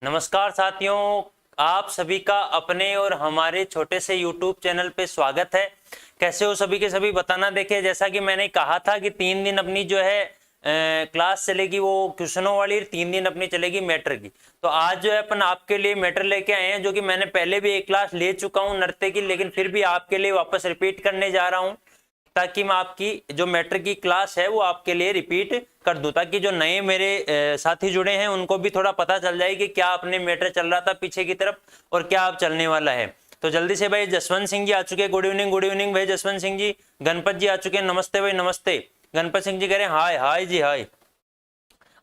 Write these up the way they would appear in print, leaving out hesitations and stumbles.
नमस्कार साथियों, आप सभी का अपने और हमारे छोटे से YouTube चैनल पे स्वागत है। कैसे हो सभी के सभी बताना। देखिए, जैसा कि मैंने कहा था कि 3 दिन अपनी जो है क्लास चलेगी, वो क्वेश्चनों वाली, 3 दिन अपनी चलेगी मैटर की। तो आज जो है अपन आपके लिए मैटर लेके आए हैं, जो कि मैंने पहले भी एक क्लास ले चुका हूँ नृत्य की, लेकिन फिर भी आपके लिए वापस रिपीट करने जा रहा हूँ, ताकि मैं आपकी जो मैटर की क्लास है वो आपके लिए रिपीट कर दूं, ताकि जो नए मेरे साथी जुड़े हैं उनको भी थोड़ा पता चल जाए कि क्या अपने मैटर चल रहा था पीछे की तरफ और क्या अब चलने वाला है। तो जल्दी से भाई जसवंत सिंह जी आ चुके हैं, गुड इवनिंग भाई जसवंत सिंह जी। गणपत जी आ चुके हैं, नमस्ते भाई नमस्ते। गणपत सिंह जी कह रहे हैं हाय हाय जी हाय।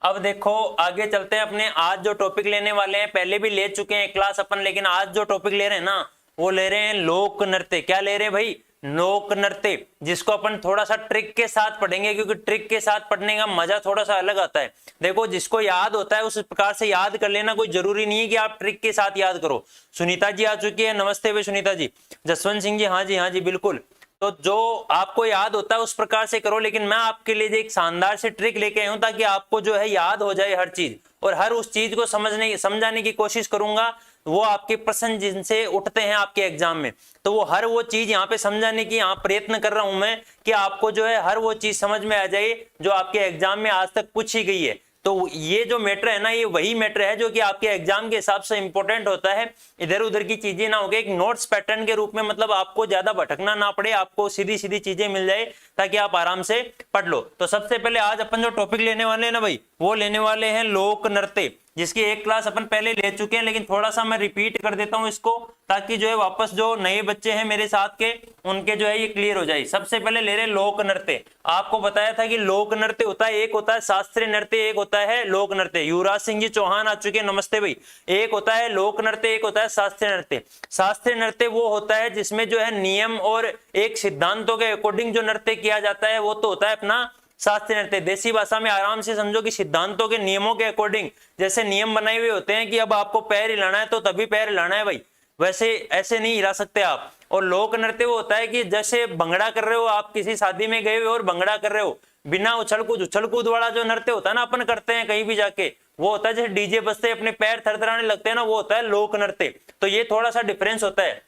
अब देखो आगे चलते हैं अपने आज जो टॉपिक लेने वाले हैं, पहले भी ले चुके हैं क्लास अपन, लेकिन आज जो टॉपिक ले रहे हैं ना वो ले रहे हैं लोक नृत्य। क्या ले रहे हैं भाई? लोक नृत्य, जिसको अपन थोड़ा सा ट्रिक के साथ पढ़ेंगे, क्योंकि ट्रिक के साथ पढ़ने का मजा थोड़ा सा अलग आता है। देखो, जिसको याद होता है उस प्रकार से याद कर लेना, कोई जरूरी नहीं है कि आप ट्रिक के साथ याद करो। सुनीता जी आ चुकी है, नमस्ते भाई सुनीता जी। जसवंत सिंह जी हाँ जी बिल्कुल। तो जो आपको याद होता है उस प्रकार से करो, लेकिन मैं आपके लिए एक शानदार से ट्रिक लेके आया हूं, ताकि आपको जो है याद हो जाए हर चीज, और हर उस चीज को समझाने की कोशिश करूंगा। वो आपके प्रश्न जिनसे उठते हैं आपके एग्जाम में, तो वो हर वो चीज यहाँ पे समझाने की यहाँ प्रयत्न कर रहा हूं मैं, कि आपको जो है हर वो चीज समझ में आ जाए जो आपके एग्जाम में आज तक पूछी गई है। तो ये जो मैटर है ना, ये वही मैटर है जो कि आपके एग्जाम के हिसाब से इंपॉर्टेंट होता है। इधर उधर की चीजें ना हो, एक नोट्स पैटर्न के रूप में, मतलब आपको ज्यादा भटकना ना पड़े, आपको सीधी सीधी चीजें मिल जाए ताकि आप आराम से पढ़ लो। तो सबसे पहले आज अपन जो टॉपिक लेने वाले हैं ना भाई, वो लेने वाले हैं लोक नृत्य, जिसकी एक क्लास अपन पहले ले चुके हैं, लेकिन थोड़ा सा मैं रिपीट कर देता हूं इसको, ताकि जो है वापस जो नए बच्चे हैं मेरे साथ के, उनके जो है ये क्लियर हो जाए। सबसे पहले ले रहे लोक नृत्य। आपको बताया था कि लोक नृत्य होता है, एक होता है शास्त्रीय नृत्य, एक होता है लोक नृत्य। युवराज सिंह जी चौहान आ चुके हैं, नमस्ते भाई। एक होता है लोक नृत्य, एक होता है शास्त्रीय नृत्य। शास्त्रीय नृत्य वो होता है जिसमें जो है नियम और एक सिद्धांतों के अकॉर्डिंग जो नृत्य किया जाता है, वो तो होता है अपना शास्त्रीय नृत्य। देसी भाषा में आराम से समझो कि सिद्धांतों के नियमों के अकॉर्डिंग, जैसे नियम बनाए हुए होते हैं कि अब आपको पैर हिलाना है तो तभी पैर हिलाना है भाई, वैसे ऐसे नहीं हिला सकते आप। और लोक नृत्य वो होता है कि जैसे भंगड़ा कर रहे हो आप, किसी शादी में गए हो और भंगड़ा कर रहे हो, बिना उछल कूद वाला जो नृत्य होता है ना, अपन करते हैं कहीं भी जाके, वो होता है जैसे डीजे बजते अपने पैर थरथराने लगते हैं ना, वो होता है लोक नृत्य। तो ये थोड़ा सा डिफरेंस होता है।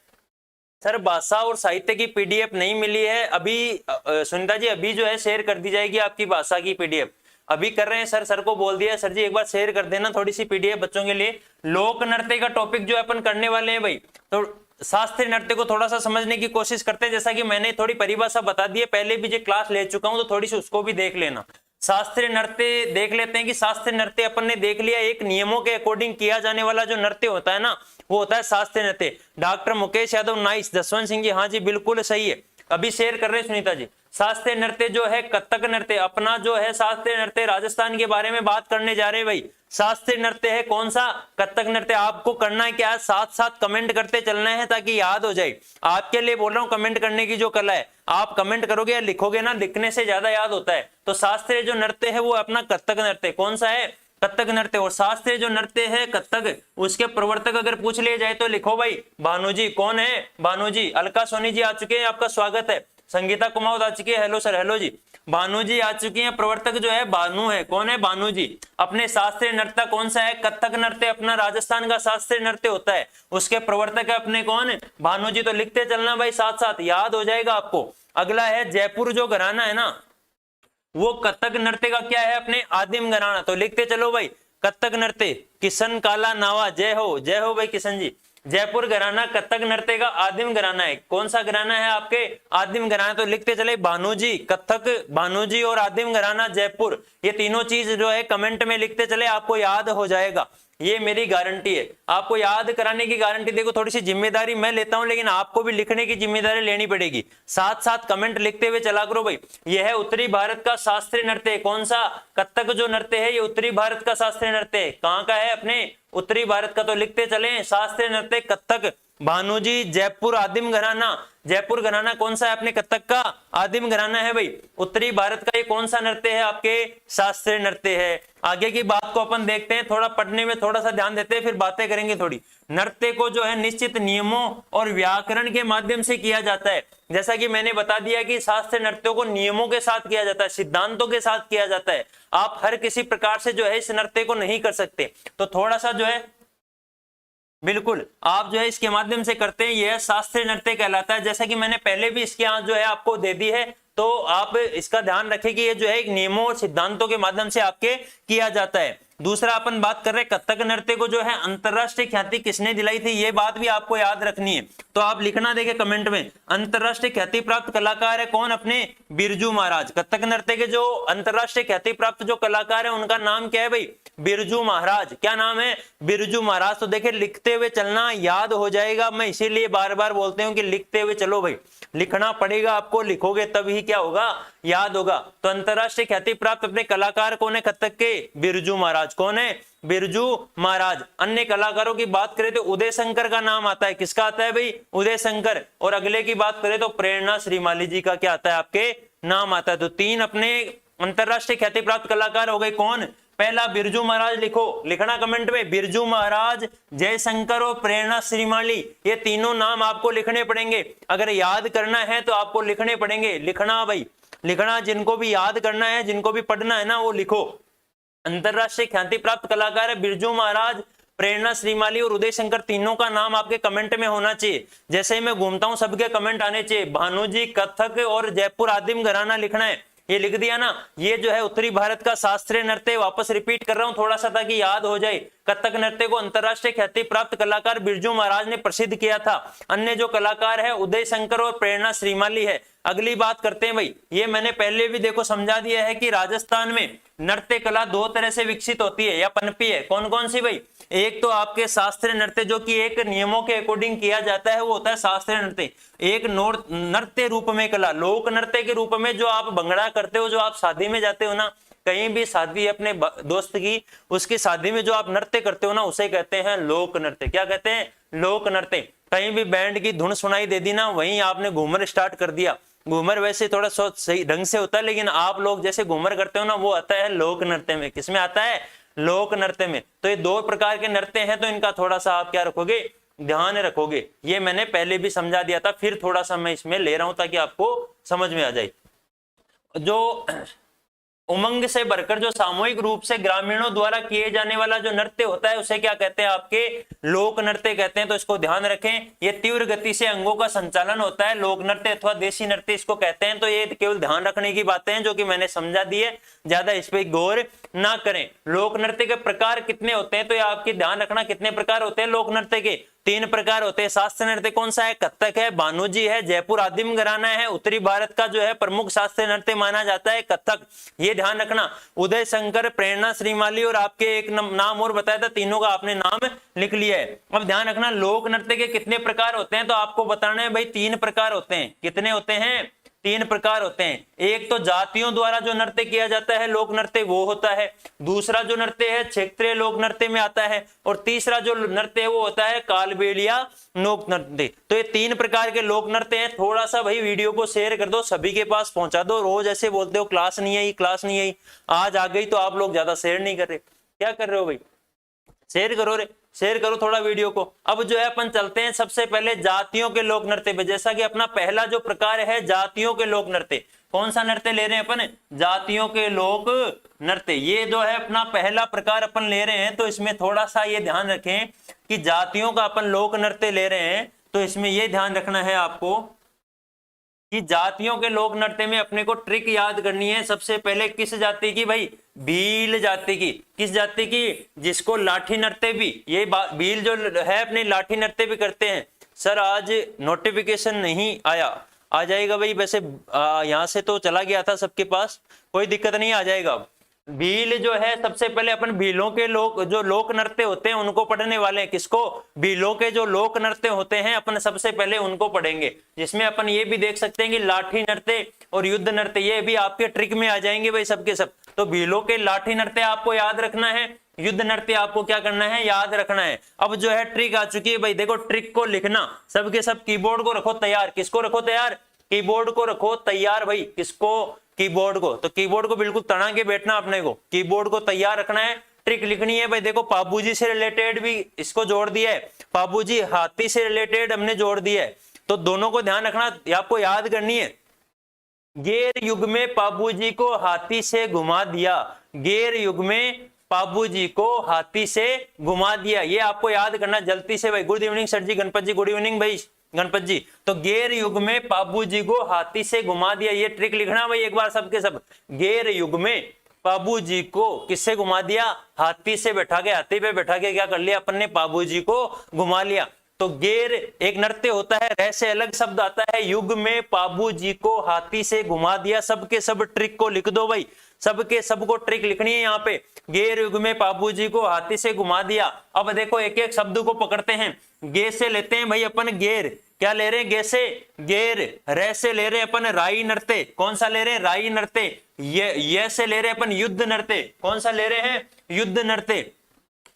सर भाषा और साहित्य की पीडीएफ नहीं मिली है अभी, सुनीता जी अभी जो है शेयर कर दी जाएगी आपकी भाषा की पीडीएफ। अभी कर रहे हैं सर को बोल दिया सर जी एक बार शेयर कर देना थोड़ी सी पीडीएफ बच्चों के लिए। लोक नृत्य का टॉपिक जो अपन करने वाले हैं भाई, तो शास्त्रीय नृत्य को थोड़ा सा समझने की कोशिश करते हैं। जैसा कि मैंने थोड़ी परिभाषा बता दी है, पहले भी जो क्लास ले चुका हूं, तो थोड़ी सी उसको भी देख लेना। शास्त्रीय नृत्य देख लेते हैं कि शास्त्रीय नृत्य अपन ने देख लिया, एक नियमों के अकॉर्डिंग किया जाने वाला जो नृत्य होता है ना, वो होता है शास्त्रीय नृत्य। Doctor Mukesh Yadav nice. जसवंत सिंह जी हाँ जी बिल्कुल सही है, अभी शेयर कर रहे हैं सुनीता जी। शास्त्रीय नृत्य जो है कथक नृत्य अपना जो है, शास्त्रीय नृत्य राजस्थान के बारे में बात करने जा रहे हैं भाई। शास्त्रीय नृत्य है कौन सा? कथक नृत्य। आपको करना है क्या, साथ साथ कमेंट करते चलना है ताकि याद हो जाए। आपके लिए बोल रहा हूं, कमेंट करने की जो कला है, आप कमेंट करोगे या लिखोगे ना, लिखने से ज्यादा याद होता है। तो शास्त्रीय जो नृत्य है वो अपना कथक नृत्य। कौन सा है? कथक नृत्य। और शास्त्रीय जो नृत्य है कथक, उसके प्रवर्तक अगर पूछ लिए जाए तो लिखो भाई भानु जी। कौन है? भानु जी। अलका सोनी जी आ चुके हैं, आपका स्वागत है। संगीता कुमार आ चुकी है, हेलो सर। हेलो जी। भानु जी आ चुकी हैं। प्रवर्तक जो है भानु है। कौन है? भानु जी। अपने शास्त्रीय नृत्य कौन सा है? कथक नृत्य अपना राजस्थान का शास्त्रीय नृत्य होता है, उसके प्रवर्तक है अपने कौन है? भानु जी। तो लिखते चलना भाई, साथ साथ याद हो जाएगा आपको। अगला है जयपुर जो घराना है ना, वो कथक नृत्य का क्या है? अपने आदिम घराना। तो लिखते चलो भाई कथक नृत्य। किशन काला नावा, जय हो भाई किशन जी। जयपुर घराना कथक नृत्य का आदिम घराना है। कौन सा घराना है आपके? आदिम घराना। तो लिखते चले भानु जी कथक, भानु जी और आदिम घराना जयपुर, ये तीनों चीज जो है कमेंट में लिखते चले, आपको याद हो जाएगा, ये मेरी गारंटी है। आपको याद कराने की गारंटी। देखो थोड़ी सी जिम्मेदारी मैं लेता हूं, लेकिन आपको भी लिखने की जिम्मेदारी लेनी पड़ेगी। साथ साथ कमेंट लिखते हुए चला करो भाई। यह है उत्तरी भारत का शास्त्रीय नृत्य। कौन सा? कथक जो नृत्य है ये उत्तरी भारत का शास्त्रीय नृत्य है। कहाँ का है? अपने उत्तरी भारत का। तो लिखते चले शास्त्रीय नृत्य कथक। भानु जी जयपुर आदिम घराना। जयपुर घराना कौन सा है? अपने कथक का आदिम घराना है भाई। उत्तरी भारत का ये कौन सा नृत्य है? आपके शास्त्रीय नृत्य है। आगे की बात को अपन देखते हैं, थोड़ा पढ़ने में थोड़ा सा ध्यान देते हैं, फिर बातें करेंगे थोड़ी। नृत्य को जो है निश्चित नियमों और व्याकरण के माध्यम से किया जाता है। जैसा कि मैंने बता दिया कि शास्त्रीय नृत्यों को नियमों के साथ किया जाता है, सिद्धांतों के साथ किया जाता है। आप हर किसी प्रकार से जो है इस नृत्य को नहीं कर सकते। तो थोड़ा सा जो है बिल्कुल आप जो है इसके माध्यम से करते हैं, यह शास्त्रीय नृत्य कहलाता है। जैसा कि मैंने पहले भी इसके यहाँ जो है आपको दे दी है, तो आप इसका ध्यान रखें कि ये जो है एक नियमों और सिद्धांतों के माध्यम से आपके किया जाता है। दूसरा अपन बात कर रहे हैं कथक नृत्य को जो है अंतरराष्ट्रीय ख्याति किसने दिलाई थी, ये बात भी आपको याद रखनी है। तो आप लिखना देखे कमेंट में, अंतरराष्ट्रीय ख्याति प्राप्त कलाकार है कौन, अपने बिरजू महाराज। कथक नृत्य के जो अंतरराष्ट्रीय ख्याति प्राप्त जो कलाकार है उनका नाम क्या है भाई, बिरजू महाराज। क्या नाम है, बिरजू महाराज। तो देखिए लिखते हुए चलना, याद हो जाएगा। मैं इसीलिए बार बार बोलते हूँ कि लिखते हुए चलो भाई, लिखना पड़ेगा आपको, लिखोगे तभी क्या होगा, याद होगा। तो अंतरराष्ट्रीय ख्याति प्राप्त अपने कलाकार कौन है कथक के, बिरजू महाराज। कौन है, बिरजू महाराज। अन्य कलाकारों की बात करें तो उदय शंकर का नाम आता है, किसका आता है भाई, उदय शंकर। और अगले की बात करें तो प्रेरणा श्रीमाली जी का क्या आता है, आपके नाम आता है। तो तीन अपने अंतरराष्ट्रीय ख्याति प्राप्त कलाकार हो गए कौन, पहला बिरजू महाराज, लिखो, लिखना कमेंट में, बिरजू महाराज, जयशंकर और प्रेरणा श्रीमाली, ये तीनों नाम आपको लिखने पड़ेंगे। अगर याद करना है तो आपको लिखने पड़ेंगे, लिखना भाई, लिखना। जिनको भी याद करना है, जिनको भी पढ़ना है ना, वो लिखो। अंतरराष्ट्रीय ख्याति प्राप्त कलाकार है बिरजू महाराज, प्रेरणा श्रीमाली और उदय शंकर। तीनों का नाम आपके कमेंट में होना चाहिए। जैसे ही मैं घूमता हूं सबके कमेंट आने चाहिए। भानुजी, कथक और जयपुर आदिम घराना लिखना है, ये लिख दिया ना। ये जो है उत्तरी भारत का शास्त्रीय नृत्य, वापस रिपीट कर रहा हूं थोड़ा सा ताकि याद हो जाए। कथक नृत्य को अंतरराष्ट्रीय ख्याति प्राप्त कलाकार बिरजू महाराज ने प्रसिद्ध किया था। अन्य जो कलाकार है उदय शंकर और प्रेरणा श्रीमाली है। अगली बात करते हैं भाई, ये मैंने पहले भी देखो समझा दिया है कि राजस्थान में नृत्य कला दो तरह से विकसित होती है या पनपी है। कौन कौन सी भाई, एक तो आपके शास्त्रीय नृत्य जो कि एक नियमों के अकॉर्डिंग किया जाता है, वो होता है शास्त्रीय नृत्य। एक नृत्य रूप में कला, लोक नृत्य के रूप में जो आप भंगड़ा करते हो, जो आप शादी में जाते हो ना, कहीं भी शादी अपने दोस्त की, उसकी शादी में जो आप नृत्य करते हो ना, उसे कहते हैं लोक नृत्य। क्या कहते हैं, लोक नृत्य। कहीं भी बैंड की धुन सुनाई दे दी ना, वहीं आपने घूमर स्टार्ट कर दिया। घूमर वैसे थोड़ा सही ढंग से होता है, लेकिन आप लोग जैसे घूमर करते हो ना, वो आता है लोक नृत्य में। किसमें आता है, लोक नृत्य में। तो ये दो प्रकार के नृत्य हैं, तो इनका थोड़ा सा आप क्या रखोगे, ध्यान रखोगे। ये मैंने पहले भी समझा दिया था, फिर थोड़ा सा मैं इसमें ले रहा हूं ताकि आपको समझ में आ जाए। जो उमंग से भरकर जो सामूहिक रूप से ग्रामीणों द्वारा किए जाने वाला जो नृत्य होता है, उसे क्या कहते हैं, आपके लोक नृत्य कहते हैं। तो इसको ध्यान रखें। ये तीव्र गति से अंगों का संचालन होता है, लोक नृत्य अथवा देसी नृत्य इसको कहते हैं। तो ये केवल ध्यान रखने की बातें हैं जो कि मैंने समझा दी है, ज्यादा इस पर गौर ना करें। लोक नृत्य के प्रकार कितने होते हैं, तो ये आपकी ध्यान रखना, कितने प्रकार होते हैं लोक नृत्य के, तीन प्रकार होते हैं। शास्त्रीय नृत्य कौन सा है, कथक है, भानुजी है, जयपुर आदिम घराना है। उत्तरी भारत का जो है प्रमुख शास्त्रीय नृत्य माना जाता है कथक, ये ध्यान रखना। उदय शंकर, प्रेरणा श्रीमाली और आपके एक नाम और बताया था, तीनों का आपने नाम लिख लिया है। अब ध्यान रखना लोक नृत्य के कितने प्रकार होते हैं, तो आपको बताना है भाई तीन प्रकार होते हैं। कितने होते हैं, तीन प्रकार होते हैं। एक तो जातियों द्वारा जो नृत्य किया जाता है लोक नृत्य, वो होता है। दूसरा जो नृत्य है क्षेत्रीय लोक नृत्य में आता है। और तीसरा जो नृत्य है वो होता है कालबेलिया लोक नृत्य। तो ये तीन प्रकार के लोक नृत्य हैं। थोड़ा सा भाई वीडियो को शेयर कर दो, सभी के पास पहुंचा दो। रोज ऐसे बोलते हो क्लास नहीं आई, क्लास नहीं आई, आज आ गई तो आप लोग ज्यादा शेयर नहीं कर रहे। क्या कर रहे हो भाई, शेयर करो रे, शेयर करो थोड़ा वीडियो को। अब जो है अपन चलते हैं सबसे पहले जातियों के लोक नृत्य पे। जैसा कि अपना पहला जो प्रकार है जातियों के लोक नृत्य, कौन सा नृत्य ले रहे हैं अपन, जातियों के लोक नृत्य। ये जो है अपना पहला प्रकार अपन ले रहे हैं। तो इसमें थोड़ा सा ये ध्यान रखें कि जातियों का अपन लोक नृत्य ले रहे हैं, तो इसमें ये ध्यान रखना है आपको कि जातियों के लोक नृत्य में अपने को ट्रिक याद करनी है। सबसे पहले किस जाति की भाई, भील जाति की। किस जाति की, जिसको लाठी नृत्य भी, ये भील जो है अपने लाठी नृत्य भी करते हैं। सर आज नोटिफिकेशन नहीं आया, आ जाएगा भाई। वैसे यहाँ से तो चला गया था सबके पास, कोई दिक्कत नहीं, आ जाएगा। भील जो है सबसे पहले अपन भीलों के जो लोक नृत्य होते हैं उनको पढ़ने वाले हैं। किसको, भीलों के जो लोक नृत्य होते हैं अपन सबसे पहले उनको पढ़ेंगे। जिसमें अपन ये भी देख सकते हैं कि लाठी नृत्य और युद्ध नृत्य, ये भी आपके ट्रिक में आ जाएंगे भाई सबके सब। तो भीलों के लाठी नृत्य आपको याद रखना है, युद्ध नृत्य आपको क्या करना है, याद रखना है। अब जो है ट्रिक आ चुकी है भाई, देखो ट्रिक को लिखना सबके सब। कीबोर्ड को रखो तैयार, किसको रखो तैयार, कीबोर्ड को रखो तैयार भाई। किसको, कीबोर्ड को। तो कीबोर्ड को बिल्कुल तना के बैठना अपने को, कीबोर्ड को तैयार रखना है। ट्रिक लिखनी है भाई। देखो पाबूजी से रिलेटेड भी इसको जोड़ दिया है, पाबूजी हाथी से रिलेटेड हमने जोड़ दिया है। तो दोनों को ध्यान रखना, आपको याद करनी है। गेर युग में पाबूजी को हाथी से घुमा दिया, गेर युग में पाबूजी को हाथी से घुमा दिया। ये आपको याद करना जल्दी से भाई। गुड इवनिंग सर जी, गणपत जी गुड इवनिंग भाई गणपत जी। तो गेर युग में पाबूजी को हाथी से घुमा दिया, ये ट्रिक लिखना भाई एक बार सबके सब। गेर युग में पाबूजी को किससे घुमा दिया? हाथी से बैठा के, हाथी पे बैठा के क्या कर लिया अपन ने? पाबूजी को घुमा लिया। तो गेर एक नृत्य होता है, रह से अलग शब्द आता है। युग में पाबूजी को हाथी से घुमा दिया। सबके सब ट्रिक को लिख दो भाई, सबके सबको ट्रिक लिखनी है यहाँ पे। गेर युग में पाबूजी को हाथी से घुमा दिया। अब देखो एक एक शब्द को पकड़ते हैं। गे से लेते हैं भाई अपन गेर, क्या ले रहे हैं? गे से गेर। रह से ले रहे हैं अपन राई नृत्य, कौन सा ले रहे हैं? राई नृत्य। ये से ले रहे हैं अपन युद्ध नृत्य, कौन सा ले रहे हैं? युद्ध नृत्य।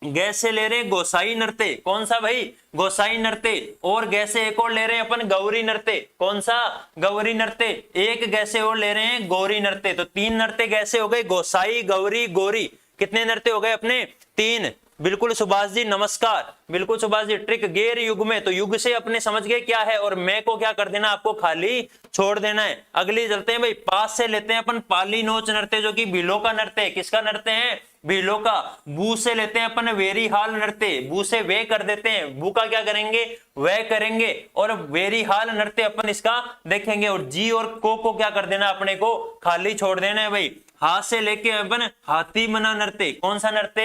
गै से ले रहे हैं गोसाई नृत्य, कौन सा भाई? गोसाई नृत्य। और गै से एक और ले रहे हैं अपन गौरी नृत्य, कौन सा? गौरी नृत्य। एक गै से और ले रहे हैं गौरी नृत्य। तो तीन नृत्य कैसे हो गए? गोसाई, गौरी, गौरी। कितने नृत्य हो गए अपने? तीन। बिल्कुल सुभाष जी नमस्कार, बिल्कुल सुभाष जी। ट्रिक गेर युग में, तो युग से अपने समझ गए क्या है, और मैं को क्या कर देना? आपको खाली छोड़ देना है। अगली चलते हैं भाई, पास से लेते हैं अपन पाली नोच नृत्य, जो कि भीलों का नृत्य है। किसका नृत्य है? भीलों का। बू से लेते हैं अपन वेरी हाल नृत्य, बू से वे कर देते हैं, बू का क्या करेंगे? वह करेंगे। और वेरी हाल नृत्य अपन इसका देखेंगे। और जी और को क्या कर देना? अपने को खाली छोड़ देना है भाई। हाथ से लेके अपन हाथी मना नृत्य, कौन सा नृत्य?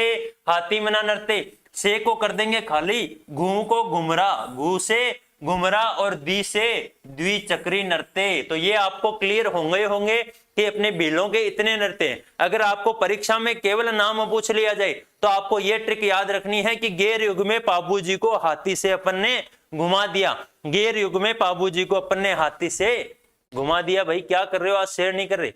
हाथी मना नृत्य। से को कर देंगे खाली, घू को घुमरा, घू से घुमरा, और दी से द्विचक्री नृत्य। तो ये आपको क्लियर होंगे कि अपने भीलों के इतने नृत्य हैं। अगर आपको परीक्षा में केवल नाम पूछ लिया जाए तो आपको ये ट्रिक याद रखनी है कि गेर युग में पाबूजी को हाथी से अपन ने घुमा दिया। गेर युग में पाबूजी को अपन ने हाथी से घुमा दिया। भाई क्या कर रहे हो आज? शेयर नहीं कर रहे?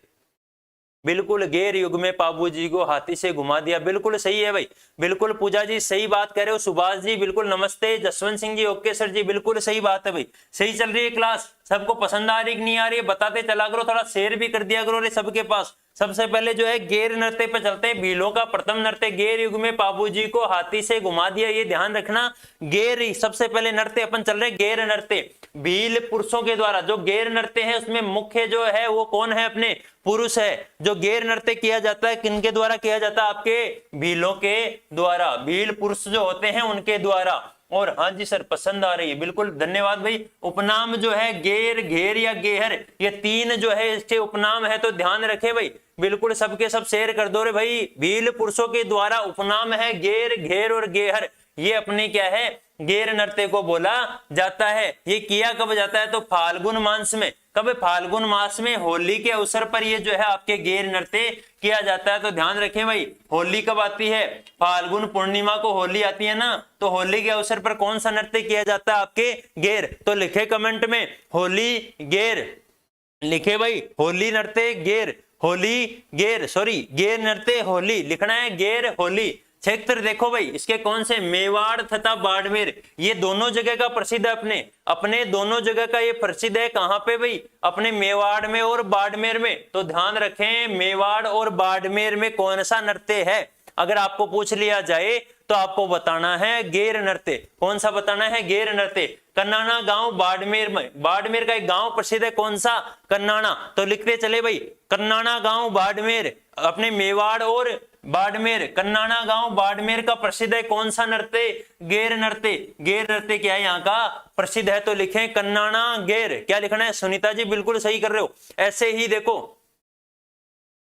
बिल्कुल, गेर युग में पाबूजी को हाथी से घुमा दिया। बिल्कुल सही है भाई, बिल्कुल पूजा जी सही बात कह रहे हो। सुभाष जी बिल्कुल नमस्ते। जसवंत सिंह जी ओके सर जी, बिल्कुल सही बात है भाई। सही चल रही है क्लास, सबको पसंद आ रही कि नहीं आ रही है? बताते चला करो, थोड़ा शेयर भी कर दिया करो रे सबके पास। सबसे पहले जो है गेर नृत्य पे चलते हैं। भीलों का प्रथम नृत्य गेर युग में पाबूजी को हाथी से घुमा दिया, ये ध्यान रखना। गेर सबसे पहले नृत्य अपन चल रहे हैं, गेर नृत्य। भील पुरुषों के द्वारा जो गेर नृत्य है उसमें मुख्य जो है वो कौन है? अपने पुरुष है। जो गेर नृत्य किया जाता है किनके द्वारा किया जाता है? आपके भीलों के द्वारा। भील पुरुष जो होते हैं उनके द्वारा। और हाँ जी सर पसंद आ रही है, बिल्कुल धन्यवाद भाई। उपनाम जो है गेर, घेर या गेहर, ये तीन जो है इसके उपनाम है, तो ध्यान रखे भाई। बिल्कुल सबके सब शेयर कर दो रे भाई। भील पुरुषों के द्वारा उपनाम है गेर, घेर और गेहर। ये अपने क्या है? गेर नृत्य को बोला जाता है। ये किया कब जाता है? तो फाल्गुन मास में। कब? फाल्गुन मास में होली के अवसर पर ये जो है आपके गेर नृत्य किया जाता है। तो ध्यान रखें भाई, होली कब आती है? फाल्गुन पूर्णिमा को होली आती है ना, तो होली के अवसर पर कौन सा नृत्य किया जाता है? आपके गेर। तो लिखे कमेंट में होली गेर, लिखे भाई होली नृत्य गेर, होली गेर, सॉरी गेर नृत्य होली, लिखना है गेर होली। क्षेत्र देखो भाई इसके कौन से? मेवाड़ तथा बाड़मेर, ये दोनों जगह का प्रसिद्ध है। अपने दोनों जगह का ये प्रसिद्ध है। कहां पे भाई? अपने मेवाड़ में और बाड़मेर में। तो ध्यान रखें मेवाड़ और बाड़मेर में कौन सा नृत्य है? अगर आपको पूछ लिया जाए तो आपको बताना है गेर नृत्य। कौन सा बताना है? गेर नृत्य। कन्नाना गांव बाड़मेर में, बाड़मेर का एक गांव प्रसिद्ध है, कौन सा? कन्नाना। तो लिखते चले भाई, कन्नाना गांव बाड़मेर, अपने मेवाड़ और बाड़मेर। कन्नाना गांव बाड़मेर का प्रसिद्ध है कौन सा नृत्य? गेर नृत्य। गेर नृत्य क्या है यहाँ का? प्रसिद्ध है। तो लिखें कन्नाना गेर। क्या लिखना है? सुनीता जी बिल्कुल सही कर रहे हो। ऐसे ही देखो,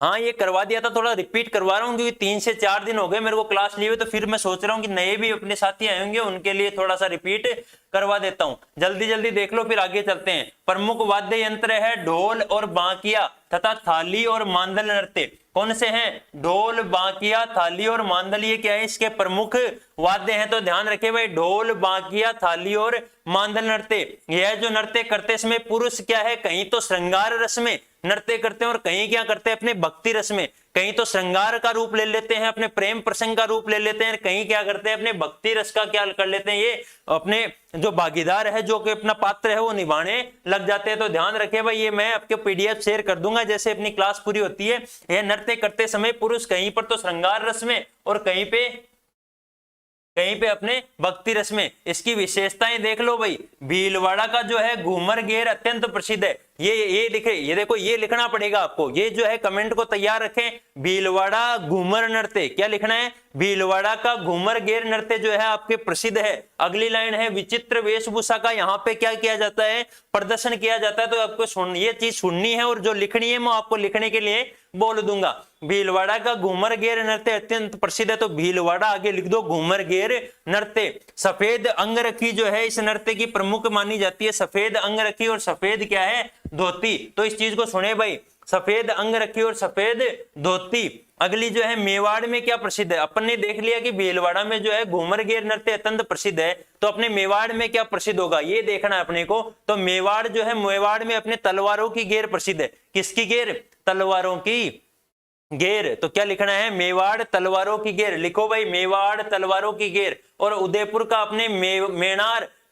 हाँ ये करवा दिया था, थोड़ा रिपीट करवा रहा हूँ क्योंकि 3 से 4 दिन हो गए मेरे को क्लास लिए हुए। तो फिर मैं सोच रहा हूँ कि नए भी अपने साथी आए होंगे, उनके लिए थोड़ा सा रिपीट करवा देता हूँ। जल्दी जल्दी देख लो फिर आगे चलते हैं। प्रमुख वाद्य यंत्र है ढोल और बांकिया तथा थाली और मांदल नृत्य। कौन से हैं? ढोल, बांकिया, थाली और मांदल। ये क्या है? इसके प्रमुख वाद्य हैं। तो ध्यान रखे भाई, ढोल, बांकिया, थाली और मांदल नृत्य। यह जो नृत्य करते समय पुरुष क्या है? कहीं तो श्रृंगार रस में नृत्य करते हैं और कहीं क्या करते हैं? अपने भक्ति रस में। कहीं तो श्रृंगार का रूप ले लेते हैं, अपने प्रेम प्रसंग का रूप ले लेते हैं, कहीं क्या करते हैं? अपने भक्ति रस का क्या कर लेते हैं? ये अपने जो भागीदार है, जो कि अपना पात्र है, वो निभाने लग जाते हैं। तो ध्यान रखे भाई, ये मैं आपके पीडीएफ शेयर कर दूंगा जैसे अपनी क्लास पूरी होती है। यह नृत्य करते समय पुरुष कहीं पर तो श्रृंगार रस में और कहीं पे कहीं पे अपने भक्ति रस में। इसकी विशेषताएं देख लो भाई। भीलवाड़ा का जो है घूमर गेर अत्यंत प्रसिद्ध है। ये लिखे, ये देखो, ये लिखना पड़ेगा आपको, ये जो है कमेंट को तैयार रखें। भीलवाड़ा घूमर नृत्य, क्या लिखना है? भीलवाड़ा का घूमर गेर नृत्य जो है आपके प्रसिद्ध है। अगली लाइन है विचित्र वेशभूषा का यहाँ पे क्या किया जाता है? प्रदर्शन किया जाता है। तो आपको ये चीज सुननी है और जो लिखनी है मैं आपको लिखने के लिए बोल दूंगा। भीलवाड़ा का घूमर गेर नृत्य अत्यंत प्रसिद्ध है, तो भीलवाड़ा आगे लिख दो, घूमर गेर नृत्य। सफेद अंगरखी जो है इस नृत्य की प्रमुख मानी जाती है। सफेद अंगरखी और सफेद क्या है? धोती। तो इस चीज को सुने भाई, सफेद अंगरखी और सफेद धोती। अगली जो है मेवाड़ में क्या प्रसिद्ध है? अपन ने देख लिया कि भीलवाड़ा में जो है घूमर गेर नृत्य अत्यंत प्रसिद्ध है, तो अपने मेवाड़ में क्या प्रसिद्ध होगा ये देखना है अपने को। तो मेवाड़ जो है, मेवाड़ में अपने तलवारों की गेर प्रसिद्ध है। किसकी गेर? तलवारों की गेर। तो क्या लिखना है? मेवाड़ तलवारों की गेर। लिखो भाई, मेवाड़ तलवारों की गेर। और उदयपुर का अपने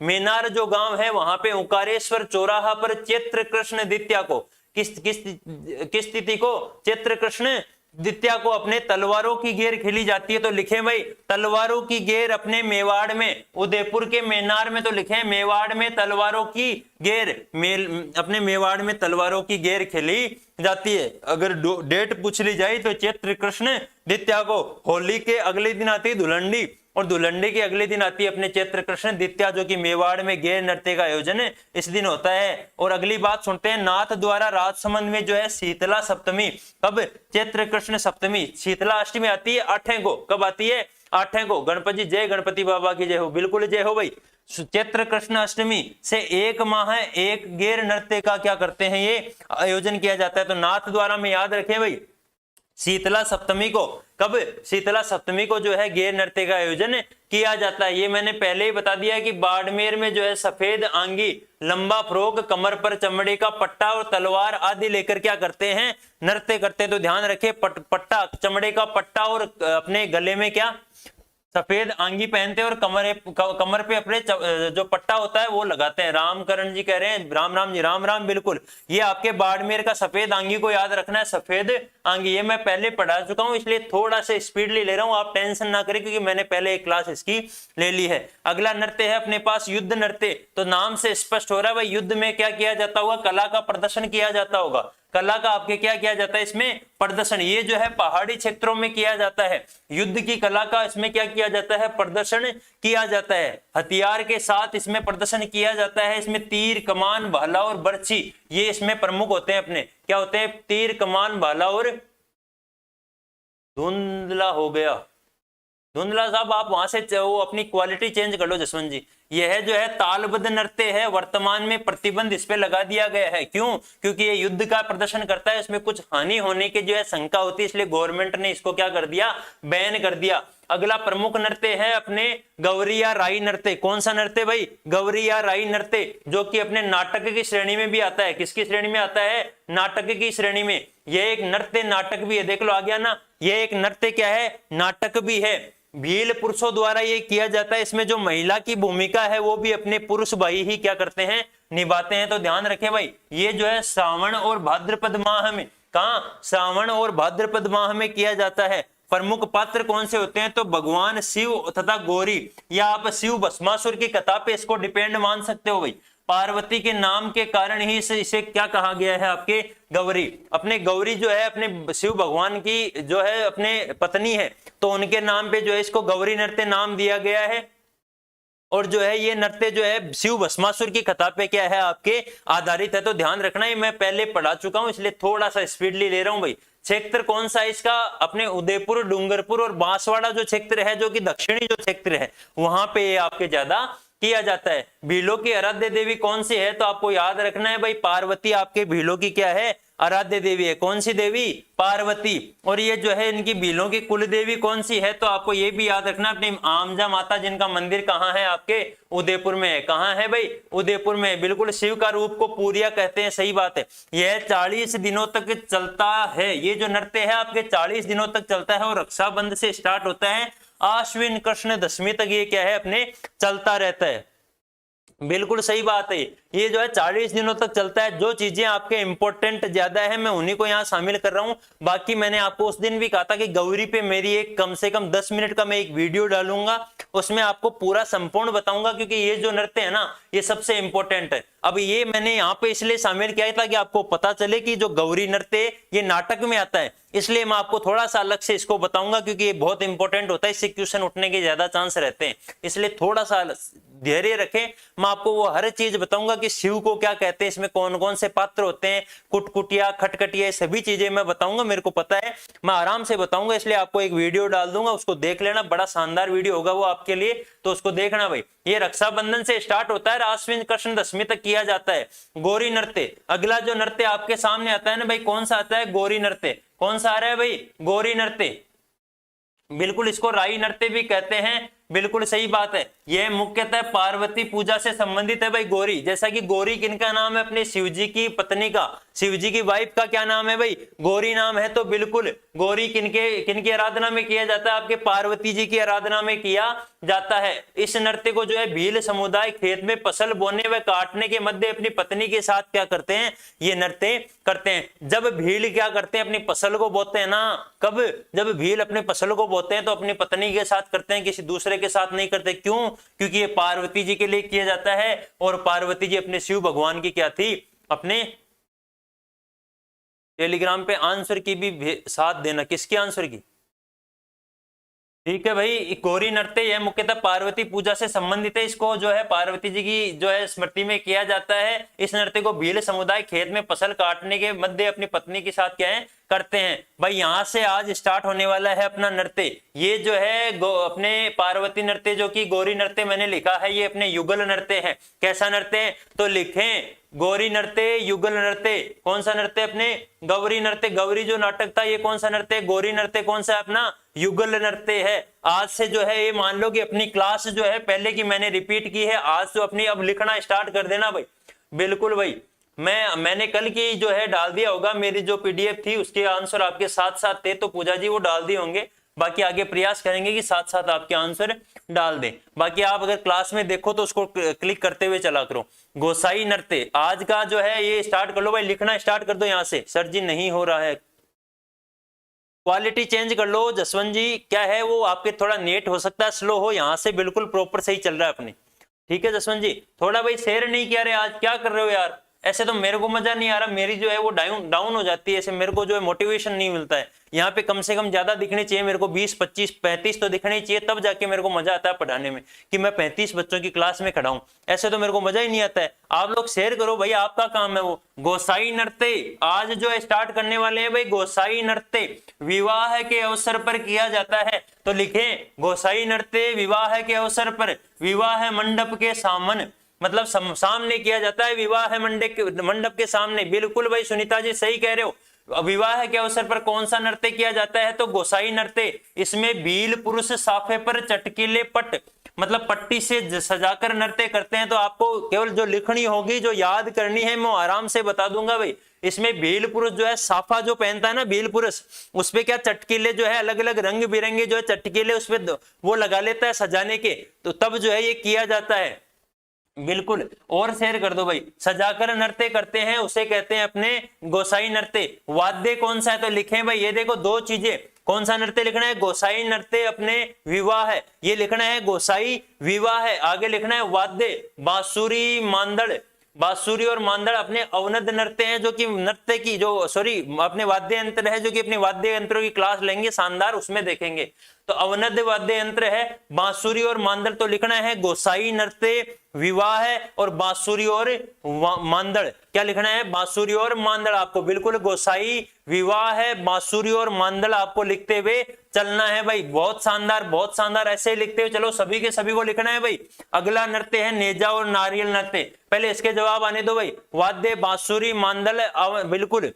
मेनार जो गांव है वहां पे ओंकारेश्वर चौराहा पर चैत्र कृष्ण द्वितीया को किस तिथि को? चैत्र कृष्ण द्वितीया को अपने तलवारों की गेर खेली जाती है। तो लिखे भाई, तलवारों की गेर अपने मेवाड़ में, उदयपुर के मेनार में तो लिखे मेवाड़ में तलवारों की गेर, अपने मेवाड़ में तलवारों की गेर खेली जाती है। अगर डेट पूछ ली जाए तो चैत्र कृष्ण द्वितीया को। होली के अगले दिन आती है धुलंडी, और धुलंडी के अगले दिन आती है अपने चैत्र कृष्ण द्वितीया, जो कि मेवाड़ में गेर नृत्य का आयोजन इस दिन होता है। और अगली बात सुनते हैं, नाथ द्वारा राजसमंद में जो है शीतला सप्तमी कब? चैत्र कृष्ण सप्तमी। शीतला अष्टमी आती है 8 को। कब आती है? 8 को। गणपति जय, गणपति बाबा की जय हो। बिल्कुल जय हो भाई। चैत्र कृष्ण अष्टमी से 1 माह एक गेर नृत्य का क्या करते हैं? ये आयोजन किया जाता है। तो नाथ द्वारा में याद रखें भाई, शीतला सप्तमी को। कब? शीतला सप्तमी को जो है गेर नृत्य का आयोजन किया जाता है। ये मैंने पहले ही बता दिया कि बाड़मेर में जो है सफेद आंगी, लंबा फ्रॉक, कमर पर चमड़े का पट्टा और तलवार आदि लेकर क्या करते हैं? नृत्य करते हैं। तो ध्यान रखें, पट्टा, चमड़े का पट्टा और अपने गले में क्या? सफेद आंगी पहनते हैं और कमर पे अपने जो पट्टा होता है वो लगाते हैं। रामकरण जी कह रहे हैं राम राम जी, राम राम। बिल्कुल, ये आपके बाड़मेर का सफेद आंगी को याद रखना है। सफेद आंगी ये मैं पहले पढ़ा चुका हूं, इसलिए थोड़ा सा स्पीडली ले रहा हूं, आप टेंशन ना करें क्योंकि मैंने पहले एक क्लास इसकी ले ली है। अगला नृत्य है अपने पास युद्ध नृत्य। तो नाम से स्पष्ट हो रहा है भाई, युद्ध में क्या किया जाता होगा? कला का प्रदर्शन किया जाता होगा। कला का आपके क्या किया जाता है इसमें? प्रदर्शन। ये जो है पहाड़ी क्षेत्रों में किया जाता है। युद्ध की कला का इसमें क्या किया जाता है? प्रदर्शन किया जाता है। हथियार के साथ इसमें प्रदर्शन किया जाता है। इसमें तीर, कमान, भाला और बर्छी ये इसमें प्रमुख होते हैं। अपने क्या होते हैं? तीर, कमान, भाला और धुंधला हो गया, धुंधला साहब आप वहां से वो अपनी क्वालिटी चेंज कर लो जसवंत जी। यह जो है तालबद्ध नृत्य है, वर्तमान में प्रतिबंध इस पे लगा दिया गया है। क्यों? क्योंकि ये युद्ध का प्रदर्शन करता है, इसमें कुछ हानि होने की जो है शंका होती है, इसलिए गवर्नमेंट ने इसको क्या कर दिया? बैन कर दिया। अगला प्रमुख नृत्य है अपने गौरी या राई नृत्य। कौन सा नृत्य भाई? गौरी या राई नृत्य, जो कि अपने नाटक की श्रेणी में भी आता है। किसकी श्रेणी में आता है? नाटक की श्रेणी में। यह एक नृत्य नाटक भी है। देख लो आ गया ना, यह एक नृत्य क्या है? नाटक भी है। भील पुरुषों द्वारा ये किया जाता है। इसमें जो महिला की भूमिका है वो भी अपने पुरुष भाई ही क्या करते हैं? निभाते हैं। तो ध्यान रखें भाई, ये जो है श्रावण और भाद्रपद माह में, कहाँ? श्रावण और भाद्रपद माह में किया जाता है। प्रमुख पात्र कौन से होते हैं? तो भगवान शिव तथा गौरी, या आप शिव भस्मासुर की कथा पे इसको डिपेंड मान सकते हो भाई। पार्वती के नाम के कारण ही इसे क्या कहा गया है? आपके गौरी। अपने गौरी जो है अपने शिव भगवान की जो है अपने पत्नी है, तो उनके नाम पे जो है इसको गौरी नृत्य नाम दिया गया है। और जो है ये नृत्य जो है शिव भस्मासुर की कथा पे क्या है? आपके आधारित है। तो ध्यान रखना, ये मैं पहले पढ़ा चुका हूं इसलिए थोड़ा सा स्पीडली ले रहा हूं भाई। क्षेत्र कौन सा इसका? अपने उदयपुर, डूंगरपुर और बांसवाड़ा जो क्षेत्र है, जो कि दक्षिणी जो क्षेत्र है, वहां पे आपके ज्यादा किया जाता है। भीलों की आराध्य देवी कौन सी है? तो आपको याद रखना है भाई, पार्वती आपके भीलों की क्या है? आराध्य देवी है। कौन सी देवी? पार्वती। और ये जो है इनकी भीलों की कुल देवी कौन सी है? तो आपको ये भी याद रखना, अपनी आमजा माता जिनका मंदिर कहाँ है? आपके उदयपुर में है। कहाँ है भाई? उदयपुर में। बिल्कुल, शिव का रूप को पूरिया कहते हैं, सही बात है। यह 40 दिनों तक चलता है। ये जो नृत्य है आपके 40 दिनों तक चलता है और रक्षाबंधन से स्टार्ट होता है, आश्विन कृष्ण दशमी तक ये क्या है? अपने चलता रहता है। बिल्कुल सही बात है। ये जो है 40 दिनों तक चलता है। जो चीजें आपके इंपॉर्टेंट ज्यादा है मैं उन्हीं को यहाँ शामिल कर रहा हूँ। बाकी मैंने आपको उस दिन भी कहा था कि गौरी पे मेरी एक कम से कम 10 मिनट का मैं एक वीडियो डालूंगा, उसमें आपको पूरा संपूर्ण बताऊंगा, क्योंकि ये जो नृत्य है ना ये सबसे इंपॉर्टेंट है। अब ये मैंने यहाँ पे इसलिए शामिल किया था कि आपको पता चले कि जो गौरी नृत्य ये नाटक में आता है, इसलिए मैं आपको थोड़ा सा अलग से इसको बताऊंगा, क्योंकि ये बहुत इंपॉर्टेंट होता है, इससे क्वेश्चन उठने के ज्यादा चांस रहते हैं। इसलिए थोड़ा सा धैर्य रखें, मैं आपको वो हर चीज बताऊंगा कि शिव को क्या कहते हैं, इसमें कौन कौन से पात्र होते हैं, कुटकुटिया खटखटिया, सभी चीजें मैं बताऊंगा। मेरे को पता है, मैं आराम से बताऊंगा, इसलिए आपको एक वीडियो डाल दूंगा, उसको देख लेना। बड़ा शानदार वीडियो होगा वो आपके लिए, तो उसको देखना भाई। ये रक्षाबंधन से स्टार्ट होता है, आश्विन कृष्ण दशमी तक किया जाता है गौरी नृत्य। अगला जो नृत्य आपके सामने आता है ना भाई, कौन सा आता है? गौरी नृत्य। कौन सा आ रहा है भाई? गौरी नृत्य। बिल्कुल, इसको राई नृत्य भी कहते हैं। बिल्कुल सही बात है। यह मुख्यतः पार्वती पूजा से संबंधित है भाई। गौरी, जैसा कि गौरी किनका नाम है? अपने शिवजी की पत्नी का, शिवजी की वाइफ का क्या नाम है भाई? गौरी नाम है। तो बिल्कुल गौरी किनकी आराधना में किया जाता है? आपके पार्वती जी की आराधना में किया जाता है। इस नृत्य को जो है भील समुदाय खेत में फसल बोने व काटने के मध्य अपनी पत्नी के साथ क्या करते हैं? ये नृत्य करते हैं। जब भील क्या करते हैं? अपनी फसल को बोते हैं ना। कब? जब भील अपने फसल को बोते हैं तो अपनी पत्नी के साथ करते हैं, किसी दूसरे के साथ नहीं करते। क्यों? क्योंकि ये पार्वती जी के लिए किया जाता है, और पार्वती जी अपने शिव भगवान की क्या थी? अपने टेलीग्राम पे आंसर की भी साथ देना। किसकी आंसर की? ठीक है भाई। गौरी नृत्य यह मुख्यतः पार्वती पूजा से संबंधित है। इसको जो है पार्वती जी की जो है स्मृति में किया जाता है। इस नृत्य को भील समुदाय खेत में फसल काटने के मध्य अपनी पत्नी के साथ क्या है? करते हैं भाई। यहाँ से आज स्टार्ट होने वाला है अपना नृत्य। ये जो है अपने पार्वती नृत्य, जो कि गौरी नृत्य मैंने लिखा है, ये अपने युगल नृत्य है। कैसा नृत्य है? तो लिखें गौरी नृत्य, युगल नृत्य। कौन सा नृत्य? अपने गौरी नृत्य। गौरी जो नाटक था ये कौन सा नृत्य? गौरी नृत्य कौन सा? अपना युगल नृत्य है। आज से जो है ये मान लो कि अपनी क्लास जो है पहले की मैंने रिपीट की है, आज जो अपनी अब लिखना स्टार्ट कर देना भाई। बिल्कुल भाई, मैंने कल की जो है डाल दिया होगा, मेरी जो पीडीएफ थी उसके आंसर आपके साथ साथ थे, तो पूजा जी वो डाल दिए होंगे। बाकी आगे प्रयास करेंगे कि साथ साथ आपके आंसर डाल दें। बाकी आप अगर क्लास में देखो तो उसको क्लिक करते हुए चला करो। गोसाई नृत्य आज का जो है ये स्टार्ट कर लो भाई, लिखना स्टार्ट कर दो। यहाँ से सर जी नहीं हो रहा है, क्वालिटी चेंज कर लो। जसवंत जी क्या है वो आपके थोड़ा नेट हो सकता है स्लो हो, यहाँ से बिल्कुल प्रॉपर सही चल रहा है अपने। ठीक है जसवंत जी, थोड़ा भाई शेयर नहीं किया रे, आज क्या कर रहे हो यार? ऐसे तो मेरे को मजा नहीं आ रहा, मेरी जो है वो डाउन हो जाती है, ऐसे मेरे को जो है मोटिवेशन नहीं मिलता है। यहाँ पे कम से कम ज्यादा दिखने चाहिए मेरे को, 20 25 35 तो दिखने चाहिए, तब जाके मेरे को मजा आता है पढ़ाने में, कि मैं 35 बच्चों की क्लास में खड़ा हूँ। ऐसे तो मेरे को मजा ही नहीं आता है। आप लोग शेयर करो भाई, आपका काम है वो। गोसाई नृत्य आज जो है स्टार्ट करने वाले हैं भाई। गोसाई नृत्य विवाह के अवसर पर किया जाता है, तो लिखें गोसाई नृत्य विवाह के अवसर पर, विवाह मंडप के सामने, मतलब सामने किया जाता है, विवाह मंडप के सामने। बिल्कुल भाई सुनीता जी सही कह रहे हो। विवाह के अवसर पर कौन सा नृत्य किया जाता है? तो गोसाई नृत्य। इसमें भील पुरुष साफे पर चटकीले पट, मतलब पट्टी से सजाकर नृत्य करते हैं। तो आपको केवल जो लिखनी होगी, जो याद करनी है, मैं आराम से बता दूंगा भाई। इसमें भील पुरुष जो है साफा जो पहनता है ना भील पुरुष, उसपे क्या चटकीले जो है अलग अलग रंग बिरंगे जो है चटकीले उसपे वो लगा लेता है सजाने के, तो तब जो है ये किया जाता है। बिल्कुल, और शेयर कर दो भाई। सजाकर नृत्य करते हैं उसे कहते हैं अपने गोसाई नृत्य। वाद्य कौन सा है? तो लिखें भाई, ये देखो दो चीजें। कौन सा नृत्य लिखना है? गोसाई नृत्य अपने विवाह है, ये लिखना है गोसाई विवाह है। आगे लिखना है वाद्य, बांसुरी मांदड़। बांसुरी और मांदड़ अपने अवनद नृत्य हैं, जो कि नृत्य की जो अपने वाद्य यंत्र है, जो कि अपने वाद्य यंत्रों की क्लास लेंगे शानदार, उसमें देखेंगे। तो अवनद वाद्य यंत्र है बांसुरी और मांदड़, तो लिखना है गोसाई नृत्य विवाह है, और बांसुरी और मांदड़ क्या लिखना है? बांसुरी और मांदड़। आपको बिल्कुल गोसाई विवाह है, बांसुरी और मांदड़ आपको लिखते हुए चलना है भाई। बहुत शानदार, बहुत शानदार, ऐसे ही लिखते हुए चलो, सभी के सभी को लिखना है भाई। अगला नृत्य है नेजा और नारियल नृत्य। पहले इसके जवाब आने दो भाई। वाद्य बांसुरी मांदल, बिल्कुल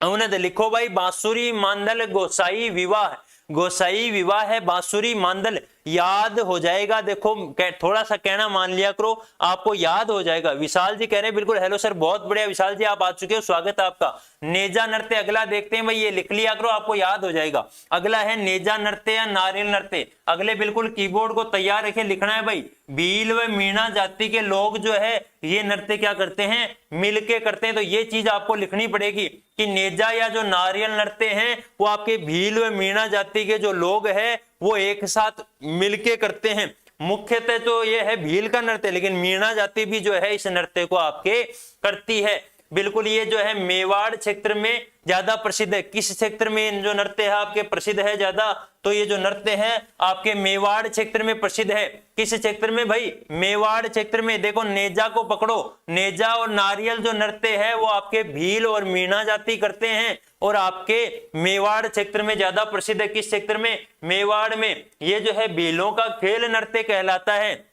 अवनद लिखो भाई। बांसुरी मांदल गोसाई विवाह, गोसाई विवाह है बांसुरी मांदल, याद हो जाएगा। देखो थोड़ा सा कहना मान लिया करो, आपको याद हो जाएगा। विशाल जी कह रहे हैं बिल्कुल, हेलो सर, बहुत बढ़िया विशाल जी, आप आ चुके हो, स्वागत है आपका। नेजा नृत्य अगला देखते हैं भाई, ये लिख लिया करो, आपको याद हो जाएगा। अगला है नेजा नृत्य या नारियल नृत्य। अगले बिल्कुल कीबोर्ड को तैयार रखे, लिखना है भाई, भील व मीणा जाति के लोग जो है ये नृत्य क्या करते हैं, मिलके करते हैं। तो ये चीज आपको लिखनी पड़ेगी कि नेजा या जो नारियल नृत्य हैं वो आपके भील व मीणा जाति के जो लोग हैं वो एक साथ मिलके करते हैं। मुख्यतः तो ये है भील का नृत्य, लेकिन मीणा जाति भी जो है इस नृत्य को आपके करती है। बिल्कुल ये जो है मेवाड़ क्षेत्र में ज्यादा प्रसिद्ध है। किस क्षेत्र में जो नृत्य है आपके प्रसिद्ध है ज्यादा, तो ये जो नृत्य है आपके मेवाड़ क्षेत्र में प्रसिद्ध है। किस क्षेत्र में भाई, मेवाड़ क्षेत्र में। देखो नेजा को पकड़ो, नेजा और नारियल जो नृत्य है वो आपके भील और मीणा जाति करते हैं और आपके मेवाड़ क्षेत्र में ज्यादा प्रसिद्ध है। किस क्षेत्र में, मेवाड़ में। ये जो है भीलों का खेल नृत्य कहलाता है।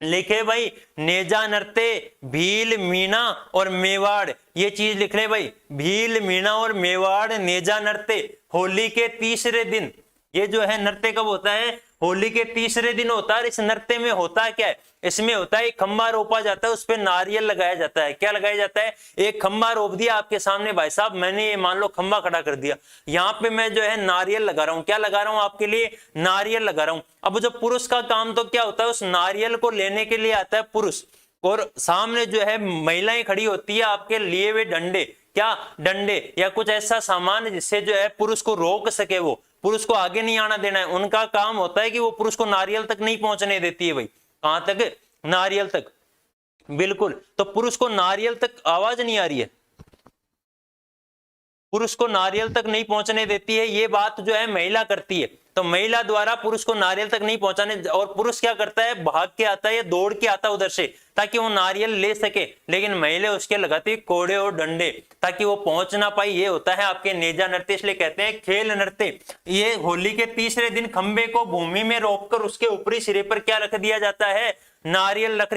लिखे भाई, नेजा नृत्य, भील, मीणा और मेवाड़, ये चीज लिख ले भाई, भील, मीणा और मेवाड़ नेजा नृत्य। होली के तीसरे दिन ये जो है नृत्य कब होता है, होली के तीसरे दिन होता है। इस नृत्य में होता है क्या है, इसमें होता है एक खंबा रोपा जाता है, उस पर नारियल लगाया जाता है। क्या लगाया जाता है, एक खंबा रोप दिया आपके सामने भाई साहब, मैंने ये मान लो खंबा खड़ा कर दिया, यहाँ पे मैं जो है नारियल लगा रहा हूँ। क्या लगा रहा हूँ आपके लिए, नारियल लगा रहा हूँ। अब जो पुरुष का काम तो क्या होता है, उस नारियल को लेने के लिए आता है पुरुष, और सामने जो है महिलाएं खड़ी होती है आपके लिए हुए डंडे, क्या डंडे या कुछ ऐसा सामान जिससे जो है पुरुष को रोक सके, वो पुरुष को आगे नहीं आना देना है। उनका काम होता है कि वो पुरुष को नारियल तक नहीं पहुंचने देती है भाई, कहां तक, नारियल तक। बिल्कुल, तो पुरुष को नारियल तक, आवाज नहीं आ रही है, पुरुष को नारियल तक नहीं पहुंचने देती है। ये बात जो है महिला करती है, तो महिला द्वारा पुरुष को नारियल तक नहीं पहुंचाने, और पुरुष क्या करता है, भाग के आता है या दौड़ के आता है उधर से ताकि वो नारियल ले सके, लेकिन महिला उसके लगाती कोड़े और डंडे ताकि वो पहुंच ना पाए। ये होता है आपके नेजा नृत्य, इसलिए कहते हैं खेल नृत्य। ये होली के तीसरे दिन खंबे को भूमि में रोककर उसके ऊपरी सिरे पर क्या रख दिया जाता है, नारियल रख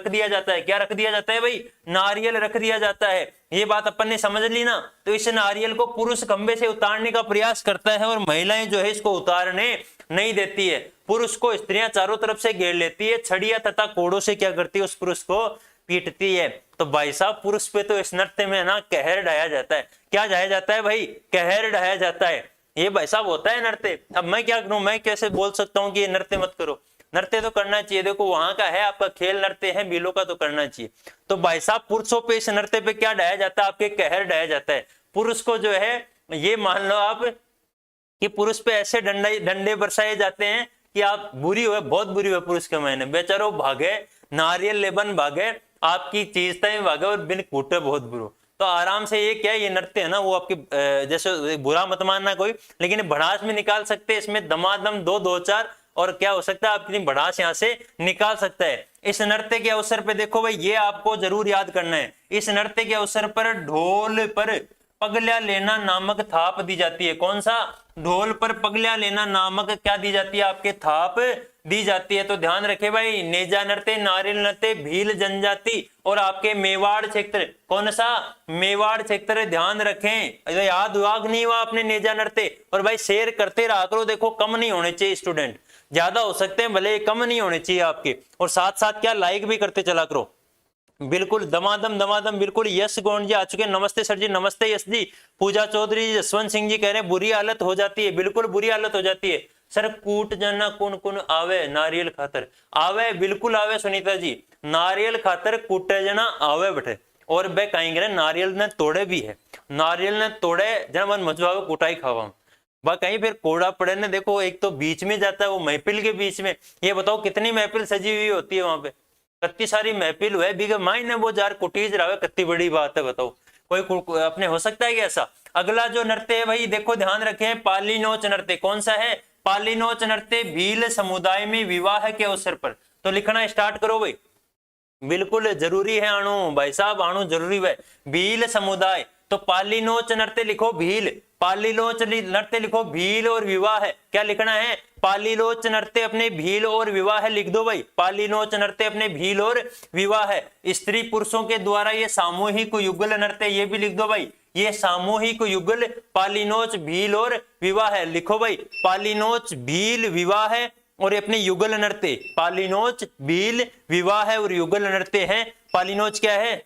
दिया जाता है। क्या रख दिया जाता है भाई, नारियल रख दिया जाता है। ये बात अपन ने समझ ली ना। तो इस नारियल को पुरुष खंबे से उतारने का प्रयास करता है और महिलाएं जो है इसको उतारने नहीं देती है। पुरुष को स्त्रियां चारों तरफ से घेर लेती है, छड़िया तथा कोड़ों से क्या करती है, उस पुरुष को पीटती है। तो भाई साहब पुरुष पे तो इस नृत्य में ना कहर ढाया जाता है। क्या ढाया जाता है भाई, कहर ढाया जाता है। ये भाई साहब होता है नृत्य। अब मैं क्या करूं, मैं कैसे बोल सकता हूँ कि ये नृत्य मत करो, नृत्य तो करना चाहिए। देखो वहां का है आपका खेल नृत्य है, बिलों का तो करना चाहिए। तो भाई साहब पुरुषों पे इस नृत्य पे क्या ढाया जाता है, आपके कहर ढाया जाता है। पुरुष को जो है ये मान लो आप कि पुरुष पे ऐसे डंडे बरसाए जाते हैं कि आप बुरी हुए, बहुत बुरी हुए पुरुष के महीने, बेचारो भागे, नारियल लेबन भागे, आपकी चीज तय भागे और बिन कूटे बहुत बुरो। तो आराम से ये क्या है, ये नृत्य है ना वो आपके जैसे बुरा मत मानना कोई, लेकिन भड़ास में निकाल सकते हैं। इसमें दमादम दो चार और क्या हो सकता है, आपकी भड़ास यहाँ से निकाल सकता है। इस नृत्य के अवसर पे देखो भाई, ये आपको जरूर याद करना है। इस नृत्य के अवसर पर ढोल पर पगल्या लेना नामक थाप दी जाती है। कौन सा, ढोल पर पगल्या लेना नामक क्या दी जाती है, आपके थाप दी जाती है। तो ध्यान रखे भाई, नेजा नृत्य, नारियल नृत्य, भील जनजाति और आपके मेवाड़ क्षेत्र, कौन सा, मेवाड़ क्षेत्र, ध्यान रखें। याद हुआ नहीं हुआ आपने नेजा नृत्य। और भाई शेयर करते रहा करो, देखो कम नहीं होने चाहिए स्टूडेंट, ज्यादा हो सकते हैं भले, कम नहीं होने चाहिए आपके। और साथ साथ क्या लाइक भी करते चला करो। बिल्कुल दमादम बिल्कुल। यश गौंड जी आ चुके हैं, नमस्ते सर जी, नमस्ते यश जी। पूजा चौधरी जी, जसवंत सिंह जी कह रहे हैं बुरी हालत हो जाती है। बिल्कुल बुरी हालत हो जाती है सर। कूट जना कुन कुन आवे नारियल खातर, आवे बिल्कुल आवे सुनीता जी, नारियल खातर कूटे जना आवे बैठे। और बे कहेंगे नारियल ने तोड़े भी है, नारियल ने तोड़े जन मन मजवा कुटाई खावा बा कहीं फिर कोड़ा पड़े ने। देखो एक तो बीच में जाता है वो महफिल के बीच में, ये बताओ कितनी महफिल सजी हुई होती है वहां पे, कितनी सारी महफिल हुए बिगे माइन वो जार कुटीज रहा है, कितनी बड़ी बात है बताओ। कोई अपने हो सकता है कि ऐसा। अगला जो नृत्य है भाई देखो ध्यान रखें, पाली नोच नृत्य। कौन सा है, पाली नोच नृत्य भील समुदाय में विवाह के अवसर पर। तो लिखना स्टार्ट करो भाई, बिल्कुल जरूरी है अणु भाई साहब, अणु जरूरी है। भील समुदाय, तो पाली नोच नृत्य लिखो भील, पालीलोच नृत्य लिखो भील और विवाह है। क्या लिखना है, पालीलोच नृत्य अपने भील और विवाह है, लिख दो भाई। पालीलोच नृत्य अपने भील और विवाह है। स्त्री पुरुषों के द्वारा ये सामूहिक युगल नृत्य, ये भी लिख दो भाई, ये सामूहिक युगल पालीनोच भील और विवाह है। लिखो भाई, पालीनोच भील विवाह है और ये अपने युगल नृत्य पालिनोच, भील, विवाह है और युगल नृत्य है। पालिनोच क्या है?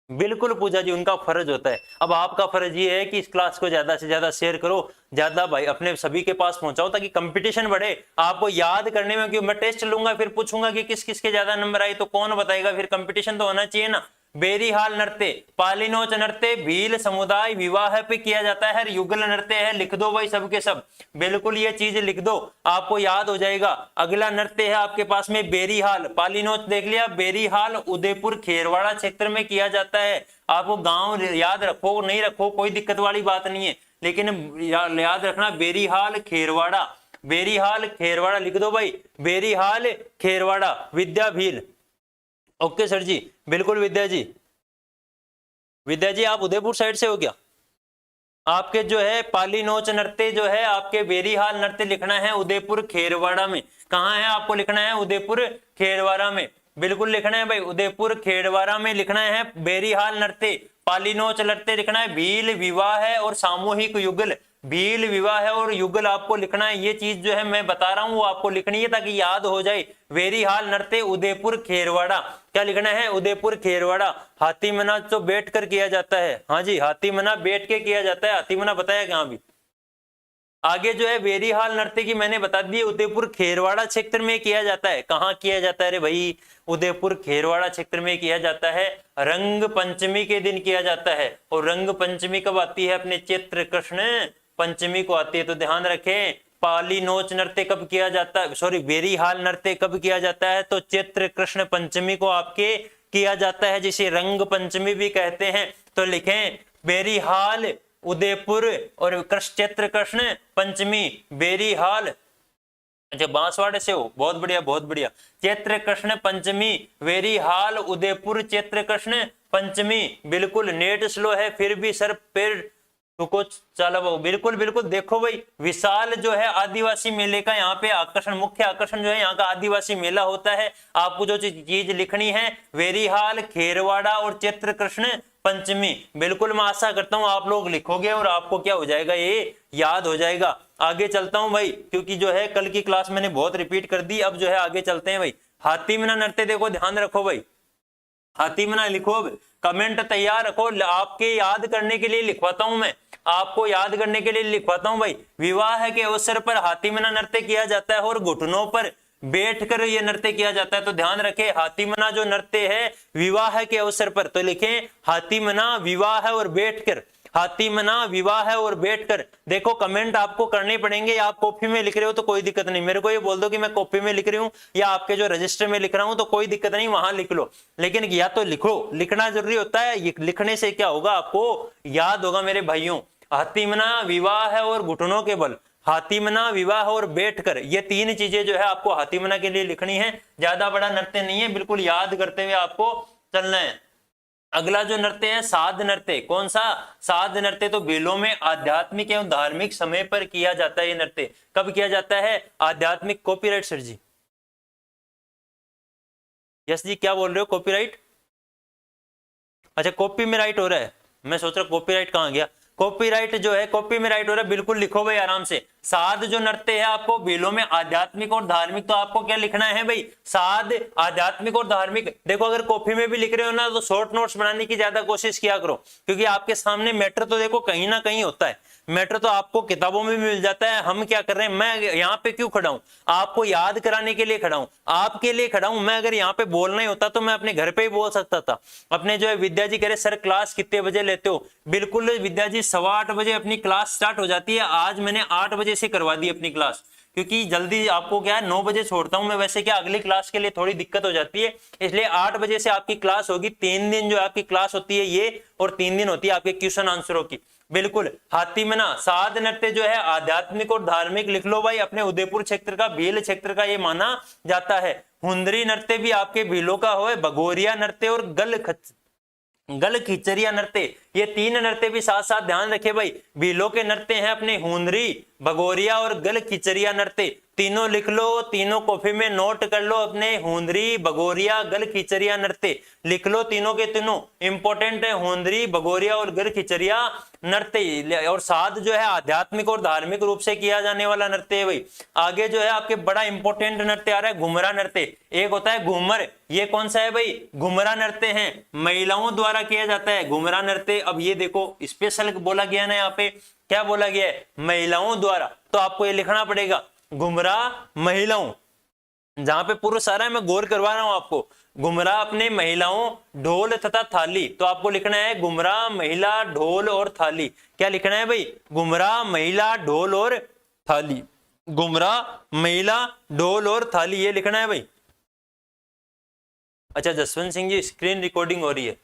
बिल्कुल पूजा जी, उनका फर्ज होता है। अब आपका फर्ज ये है कि इस क्लास को ज्यादा से ज्यादा शेयर करो, ज्यादा भाई अपने सभी के पास पहुंचाओ, ताकि कंपटीशन बढ़े। आपको याद करने में, क्यों मैं टेस्ट लूंगा फिर पूछूंगा कि किस किस के ज्यादा नंबर आए, तो कौन बताएगा? फिर कंपटीशन तो होना चाहिए ना। बेरीहाल नृत्य, पालिनोच नृत्य, भील समुदाय विवाह पे किया जाता है, युगल नृत्य है। लिख दो भाई सबके सब, बिल्कुल ये चीज लिख दो, आपको याद हो जाएगा। अगला नृत्य है आपके पास में बेरीहाल। पालिनोच देख लिया, बेरीहाल उदयपुर खेरवाड़ा क्षेत्र में किया जाता है। आपको गांव याद रखो नहीं रखो कोई दिक्कत वाली बात नहीं है, लेकिन याद रखना बेरीहाल खेरवाड़ा, बेरीहाल खेरवाड़ा लिख दो भाई, बेरीहाल खेरवाड़ा। विद्या भील, ओके सर जी, बिल्कुल विद्या जी। विद्या जी आप उदयपुर साइड से हो क्या? आपके जो है पालिनोच नृत्य जो है आपके बेरीहाल नृत्य लिखना है उदयपुर खेरवाड़ा में। कहाँ है आपको लिखना है? उदयपुर खेरवाड़ा में, बिल्कुल लिखना है भाई, उदयपुर खेरवाड़ा में लिखना है बेरीहाल नृत्य। पालिनोच नृत्य लिखना है, भील विवाह है और सामूहिक युगल, भील विवाह है और युगल आपको लिखना है। ये चीज जो है मैं बता रहा हूं वो आपको लिखनी है ताकि याद हो जाए। बेरीहाल नृत्य उदयपुर खेरवाड़ा, क्या लिखना है? उदयपुर खेरवाड़ा। हाथीमना तो बैठ कर किया जाता है, हाँ जी हाथीमना बैठ के किया जाता है, हाथीमना बताया कहाँ भी। आगे जो है बेरीहाल नृत्य की मैंने बता दी, उदयपुर खेरवाड़ा क्षेत्र में किया जाता है। कहाँ किया जाता है रे भाई? उदयपुर खेरवाड़ा क्षेत्र में किया जाता है। रंग पंचमी के दिन किया जाता है, और रंग पंचमी कब आती है? अपने चैत्र कृष्ण पंचमी को आती है। तो ध्यान रखें, पालिनोच नृत्य कब किया जाता है, सॉरी बेरीहाल नृत्य कब किया जाता है? तो चैत्र कृष्ण पंचमी को आपके किया जाता है, जिसे रंग पंचमी भी कहते हैं। तो लिखें बेरीहाल उदयपुर और चैत्र कृष्ण पंचमी, बेरीहाल। अच्छा बांसवाड़े से हो, बहुत बढ़िया बहुत बढ़िया। चैत्र कृष्ण पंचमी, बेरीहाल उदयपुर चैत्र कृष्ण पंचमी। बिल्कुल नेट स्लो है फिर भी सर फिर को चलो, बिल्कुल बिल्कुल। देखो भाई विशाल जो है आदिवासी मेले का यहाँ पे आकर्षण, मुख्य आकर्षण जो है यहाँ का आदिवासी मेला होता है। आपको जो चीज लिखनी है बेरीहाल खेरवाड़ा और चैत्र कृष्ण पंचमी, बिल्कुल मैं आशा करता हूँ आप लोग लिखोगे और आपको क्या हो जाएगा, ये याद हो जाएगा। आगे चलता हूँ भाई, क्योंकि जो है कल की क्लास मैंने बहुत रिपीट कर दी। अब जो है आगे चलते हैं भाई। हाथीमना नृत्य देखो, ध्यान रखो भाई, हाथीमना लिखो, कमेंट तैयार रखो, आपके याद करने के लिए लिखवाता हूं मैं, आपको याद करने के लिए लिखवाता हूं भाई। विवाह के अवसर पर हाथीमना नृत्य किया जाता है और घुटनों पर बैठकर यह नृत्य किया जाता है। तो ध्यान रखें हाथीमना जो नृत्य है विवाह के अवसर पर, तो लिखें हाथीमना विवाह है और बैठकर, हाथीमना विवाह है और बैठकर। देखो कमेंट आपको करने पड़ेंगे, आप कॉपी में लिख रहे हो तो कोई दिक्कत नहीं, मेरे को ये बोल दो कि मैं कॉपी में लिख रही हूँ या आपके जो रजिस्टर में लिख रहा हूँ तो कोई दिक्कत नहीं, वहां लिख लो। लेकिन या तो लिखो, लिखना जरूरी होता है, लिखने से क्या होगा आपको याद होगा मेरे भाइयों। हाथीमना विवाह है और घुटनों के बल, हाथीमना विवाह और बैठकर, ये तीन चीजें जो है आपको हाथीमना के लिए लिखनी है। ज्यादा बड़ा नृत्य नहीं है, बिल्कुल याद करते हुए आपको चलना है। अगला जो नृत्य है साध नृत्य, कौन सा? साध नृत्य। तो बेलों में आध्यात्मिक एवं धार्मिक समय पर किया जाता है। ये नृत्य कब किया जाता है? आध्यात्मिक। कॉपीराइट सर जी, यस जी क्या बोल रहे हो? कॉपीराइट, अच्छा कॉपी में राइट हो रहा है, मैं सोच रहा कॉपीराइट कहाँ गया। कॉपीराइट जो है कॉपी में राइट हो रहा है, बिल्कुल लिखो भाई आराम से। साध जो नृत्य है आपको बेलों में आध्यात्मिक और धार्मिक, तो आपको क्या लिखना है भाई? साध आध्यात्मिक और धार्मिक। देखो अगर कॉपी में भी लिख रहे हो ना तो शॉर्ट नोट्स बनाने की ज्यादा कोशिश किया करो, क्योंकि आपके सामने मैटर तो देखो कहीं ना कहीं होता है, मैटर तो आपको किताबों में भी मिल जाता है। हम क्या कर रहे हैं, मैं यहाँ पे क्यों खड़ा हूँ? आपको याद कराने के लिए खड़ा हूँ, आपके लिए खड़ा हूँ। मैं अगर यहाँ पे बोलना ही होता तो मैं अपने घर पे ही बोल सकता था। अपने जो है विद्या जी कह रहे सर क्लास कितने बजे लेते हो? बिल्कुल विद्या जी 8:15 बजे अपनी क्लास स्टार्ट हो जाती है। आज मैंने 8 बजे से करवा दी अपनी क्लास, क्योंकि जल्दी आपको क्या है 9 बजे छोड़ता हूं मैं, वैसे क्या अगली क्लास के लिए थोड़ी दिक्कत हो जाती है, इसलिए 8 बजे से आपकी क्लास होगी। 3 दिन जो आपकी क्लास होती है ये, और 3 दिन होती है आपके क्वेश्चन आंसरों की। बिल्कुल हाथीमना साध नृत्य जो है आध्यात्मिक और धार्मिक, लिख लो भाई, अपने उदयपुर क्षेत्र का, भील क्षेत्र का ये माना जाता है। हुंदरी नृत्य भी आपके भीलों का हो, भगोरिया नृत्य और गल खिचरिया नृत्य, ये 3 नृत्य भी साथ साथ ध्यान रखे भाई। भीलों के नृत्य हैं अपने हुंदरी, भगोरिया और गल खिचरिया नृत्य। तीनों लिख लो, तीनों कॉपी में नोट कर लो अपने। हुंदरी, भगोरिया, गल खिचरिया, नृत्य लिख लो, तीनों के तीनों इंपॉर्टेंट है। हुंदरी, भगोरिया और गल खिचरिया नृत्य, और साथ जो है आध्यात्मिक और धार्मिक रूप से किया जाने वाला नृत्य है भाई। आगे जो है आपके बड़ा इंपॉर्टेंट नृत्य आ रहा है घुमरा नृत्य। एक होता है घूमर, ये कौन सा है भाई? घुमरा नृत्य है, महिलाओं द्वारा किया जाता है घुमरा नृत्य। अब ये देखो स्पेशल बोला गया ना, यहाँ पे क्या बोला गया है? महिलाओं द्वारा। तो आपको ये लिखना पड़ेगा घुमरा महिलाओं, जहां पे पुरुष आ रहा है मैं गौर करवा रहा हूं आपको। घुमरा अपने महिलाओं, ढोल तथा थाली, तो आपको लिखना है घुमरा महिला, ढोल और थाली। क्या लिखना है भाई? घुमरा महिला, ढोल और थाली। घुमरा महिला, ढोल और थाली, ये लिखना है भाई। अच्छा जसवंत सिंह जी, स्क्रीन रिकॉर्डिंग हो रही है।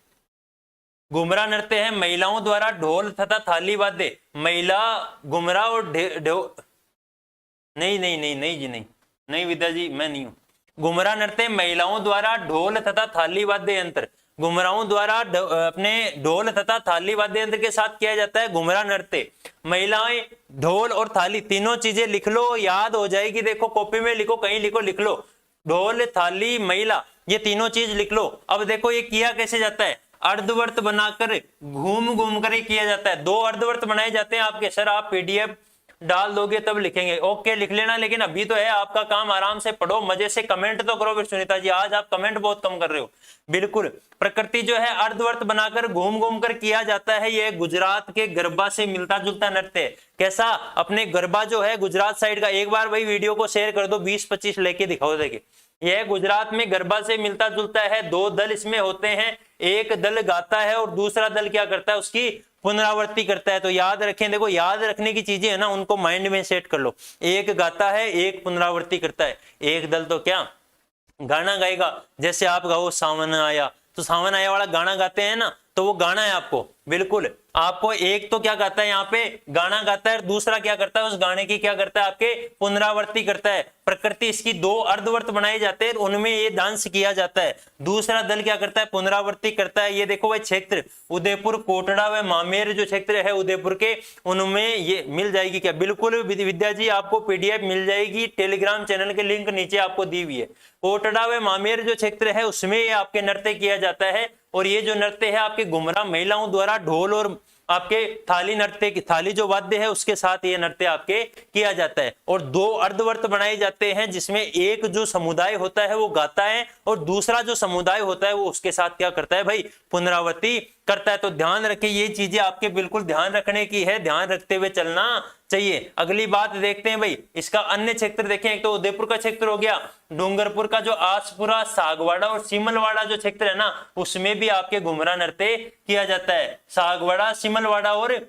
घुमरा नृत्य है महिलाओं द्वारा ढोल तथा थाली वाद्य। महिला घुमरा और नहीं नहीं नहीं नहीं जी, नहीं नहीं विद्या जी, मैं नहीं हूं। घुमरा नृत्य महिलाओं द्वारा ढोल तथा थाली वाद्य यंत्र, घुमराओं द्वारा अपने ढोल तथा थाली वाद्य यंत्र के साथ किया जाता है घुमरा नृत्य। महिलाएं, ढोल और थाली, तीनों चीजें लिख लो, याद हो जाएगी। देखो कॉपी में लिखो, कहीं लिखो, लिख लो, ढोल, थाली, महिला, ये तीनों चीज लिख लो। अब देखो ये किया कैसे जाता है? अर्धवर्त बनाकर घूम घूम कर किया जाता है। 2 अर्धवर्त बनाए जाते हैं आपके। सर आप पीडीएफ डाल दोगे तब लिखेंगे, ओके लिख लेना, लेकिन अभी तो है आपका काम, आराम से पढ़ो, मजे से कमेंट तो करो। फिर सुनीता जी आज आप कमेंट बहुत कम कर रहे हो। बिल्कुल, प्रकृति जो है अर्धवर्त बनाकर घूम घूम कर किया जाता है। यह गुजरात के गरबा से मिलता जुलता नृत्य है। कैसा? अपने गरबा जो है गुजरात साइड का, एक बार भाई वीडियो को शेयर कर दो, 20-25 लेके दिखाओ। देखिए यह गुजरात में गरबा से मिलता जुलता है। 2 दल इसमें होते हैं, एक दल गाता है और दूसरा दल क्या करता है? उसकी पुनरावृत्ति करता है। तो याद रखें, देखो याद रखने की चीजें है ना, उनको माइंड में सेट कर लो। एक गाता है, एक पुनरावृत्ति करता है। एक दल तो क्या गाना गाएगा, जैसे आप गाओ सावन आया, तो सावन आया वाला गाना गाते हैं ना, तो वो गाना है आपको। बिल्कुल, आपको एक तो क्या गाता है, यहाँ पे गाना गाता है, और दूसरा क्या करता है? उस गाने की क्या करता है? आपके पुनरावृत्ति करता है। प्रकृति इसकी 2 अर्धवर्त बनाए जाते हैं, उनमें ये डांस किया जाता है। दूसरा दल क्या करता है? पुनरावृत्ति करता है। ये देखो भाई क्षेत्र उदयपुर, कोटड़ा व मामेर जो क्षेत्र है उदयपुर के, उनमें ये मिल जाएगी क्या? बिल्कुल विद्या जी, आपको पीडीएफ मिल जाएगी, टेलीग्राम चैनल के लिंक नीचे आपको दी हुई है। कोटड़ा व मामेर जो क्षेत्र है उसमें ये आपके नृत्य किया जाता है। और ये जो नृत्य है आपके घुमरा महिलाओं द्वारा ढोल और आपके थाली नृत्य की, थाली जो वाद्य है उसके साथ ये नृत्य आपके किया जाता है। और 2 अर्धवर्त बनाए जाते हैं, जिसमें एक जो समुदाय होता है वो गाता है और दूसरा जो समुदाय होता है वो उसके साथ क्या करता है भाई? पुनरावृत्ति करता है। तो ध्यान रखिए, ये चीजें आपके बिल्कुल ध्यान रखने की है, ध्यान रखते हुए चलना चाहिए। अगली बात देखते हैं भाई, इसका अन्य क्षेत्र देखें। एक तो उदयपुर का क्षेत्र हो गया, डूंगरपुर का जो आसपुरा, सागवाड़ा और सिमलवाड़ा जो क्षेत्र है ना, उसमें भी आपके घुमरा नृत्य किया जाता है। सागवाड़ा, सिमलवाड़ा और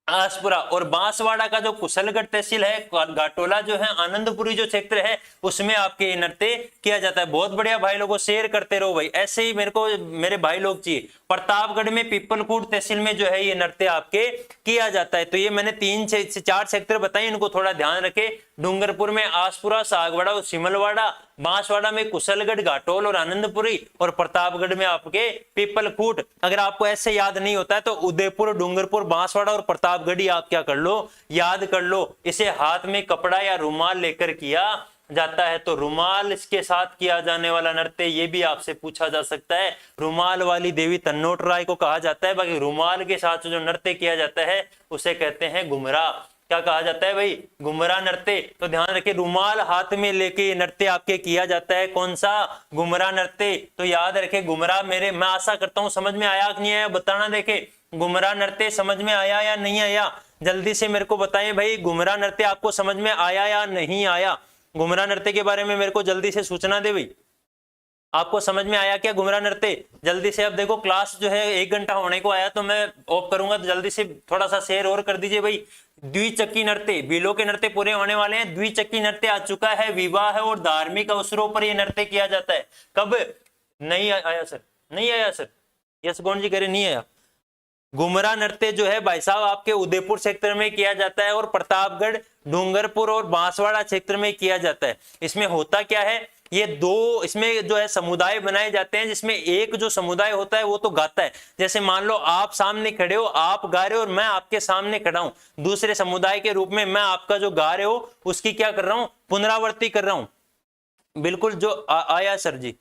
आसपुरा। और बांसवाड़ा का जो कुशलगढ़ तहसील है, घाटोला जो है, आनंदपुरी जो क्षेत्र है, उसमें आपके नृत्य किया जाता है। बहुत बढ़िया भाई लोगों, शेयर करते रहो भाई, ऐसे ही मेरे को मेरे भाई लोग चाहिए। प्रतापगढ़ में पीपलकूट तहसील में जो है ये नृत्य आपके किया जाता है। तो ये मैंने 3 से 4 सेक्टर बताए, इनको थोड़ा ध्यान रखे। डूंगरपुर में आसपुरा, सागवाड़ा और सिमलवाड़ा, बांसवाड़ा में कुशलगढ़, घाटोल और आनंदपुरी, और प्रतापगढ़ में आपके पीपलकूट। अगर आपको ऐसे याद नहीं होता है तो उदयपुर, डूंगरपुर, बांसवाड़ा और प्रतापगढ़ आप क्या कर लो, याद कर लो। इसे हाथ में कपड़ा या रुमाल लेकर किया जाता है। तो रुमाल इसके साथ किया जाने वाला नृत्य, ये भी आपसे पूछा जा सकता है। रुमाल वाली देवी तन्नोट राय को कहा जाता है। बाकी रुमाल के साथ जो नृत्य किया जाता है उसे कहते हैं घुमरा। क्या कहा जाता है भाई? घुमरा नृत्य। तो ध्यान रखिए, रुमाल हाथ में लेके नृत्य आपके किया जाता है। कौन सा? घुमरा नृत्य। तो याद रखे घुमरा, मेरे मैं आशा करता हूं समझ में आया कि नहीं आया, बताना। देखे घुमरा नृत्य समझ में आया या नहीं आया, जल्दी से मेरे को बताएं भाई। घुमरा नृत्य आपको समझ में आया या नहीं आया? घुमरा नृत्य के बारे में मेरे को जल्दी से सूचना दे भाई, आपको समझ में आया क्या घुमरा नृत्य? जल्दी से। अब देखो क्लास जो है 1 घंटा होने को आया, तो मैं ऑफ करूंगा, तो जल्दी से थोड़ा सा शेयर और कर दीजिए भाई। द्विचक्री नृत्य, बिलों के नृत्य पूरे होने वाले हैं। द्विचक्री नृत्य आ चुका है, विवाह और धार्मिक अवसरों पर यह नृत्य किया जाता है। कब? नहीं आया सर, नहीं आया सर, यस गौंड जी कह रहे नहीं आया। घुमरा नृत्य जो है भाई साहब आपके उदयपुर क्षेत्र में किया जाता है और प्रतापगढ़, डूंगरपुर और बांसवाड़ा क्षेत्र में किया जाता है। इसमें होता क्या है? ये दो इसमें जो है समुदाय बनाए जाते हैं, जिसमें एक जो समुदाय होता है वो तो गाता है। जैसे मान लो आप सामने खड़े हो, आप गा रहे हो और मैं आपके सामने खड़ा हूं, दूसरे समुदाय के रूप में मैं आपका जो गा रहे हो उसकी क्या कर रहा हूं, पुनरावृत्ति कर रहा हूं। बिल्कुल जो आया सर जी,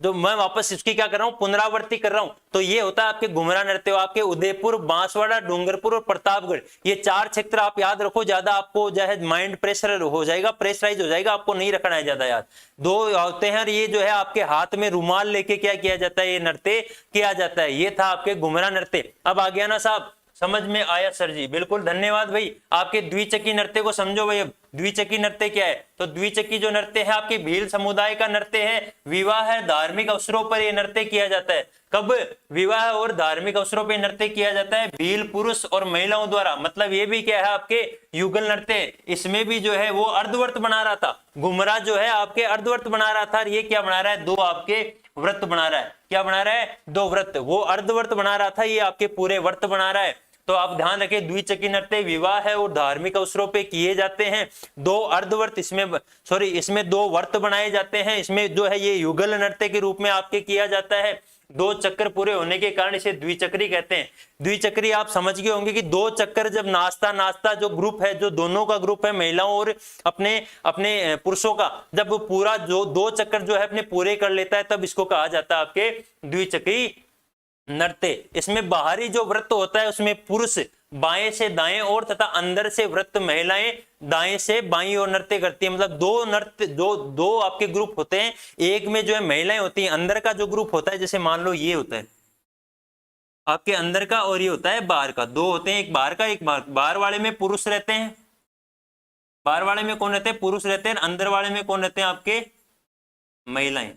जो मैं वापस इसकी क्या कर रहा हूं, पुनरावृत्ति कर रहा हूं। तो ये होता है आपके घुमरा नृत्य। आपके उदयपुर, बांसवाड़ा, डूंगरपुर और प्रतापगढ़, ये 4 क्षेत्र आप याद रखो। ज्यादा आपको जो है माइंड प्रेशर हो जाएगा, प्रेशराइज हो जाएगा, आपको नहीं रखना है ज्यादा याद। 2 होते हैं और ये जो है आपके हाथ में रुमाल लेके क्या किया जाता है, ये नृत्य किया जाता है। ये था आपके घुमरा नृत्य। अब आ गया ना साहब, समझ में आया सर जी, बिल्कुल धन्यवाद भाई। आपके द्विचक्री नृत्य को समझो भाई। अब द्विचक्री नृत्य क्या है, तो द्विचक्री जो नृत्य है आपके भील समुदाय का नृत्य है। विवाह है, धार्मिक अवसरों पर यह नृत्य किया जाता है। कब विवाह और धार्मिक अवसरों पर नृत्य किया जाता है, भील पुरुष और महिलाओं द्वारा। मतलब ये भी क्या है आपके युगल नृत्य, इसमें भी जो है वो अर्धवर्त बना रहा था। घुमरा जो है आपके अर्धवर्त बना रहा था, और ये क्या बना रहा है, 2 आपके व्रत बना रहा है। क्या बना रहा है, 2 व्रत। वो अर्धवर्त बना रहा था, ये आपके पूरे व्रत बना रहा है। तो आप ध्यान रखें, द्विचक्री नृत्य विवाह है और धार्मिक अवसरों पे किए जाते हैं। 2 अर्धवर्त इसमें 2 व्रत बनाए जाते हैं। इसमें जो है ये युगल नृत्य के रूप में आपके किया जाता है। 2 चक्कर पूरे होने के कारण इसे द्विचक्री कहते हैं। द्विचक्री आप समझ गए होंगे कि 2 चक्कर जब नाचता जो ग्रुप है, जो दोनों का ग्रुप है, महिलाओं और अपने पुरुषों का, जब पूरा जो 2 चक्कर जो है अपने पूरे कर लेता है, तब इसको कहा जाता है आपके द्विचक्री नृत्य। इसमें बाहरी जो व्रत होता है उसमें पुरुष बाएं से दाएं ओर तथा अंदर से व्रत महिलाएं दाएं से बाईं ओर नृत्य करती है। मतलब 2 नृत्य, दो आपके ग्रुप होते हैं। एक में जो है महिलाएं होती हैं, अंदर का जो ग्रुप होता है, जैसे मान लो ये होता है आपके अंदर का और ये होता है बाहर का। 2 होते हैं, एक बाहर का एक बाहर वाले में पुरुष रहते हैं। बाहर वाले में कौन रहते हैं, पुरुष रहते हैं। अंदर वाले में कौन रहते हैं, आपके महिलाएं।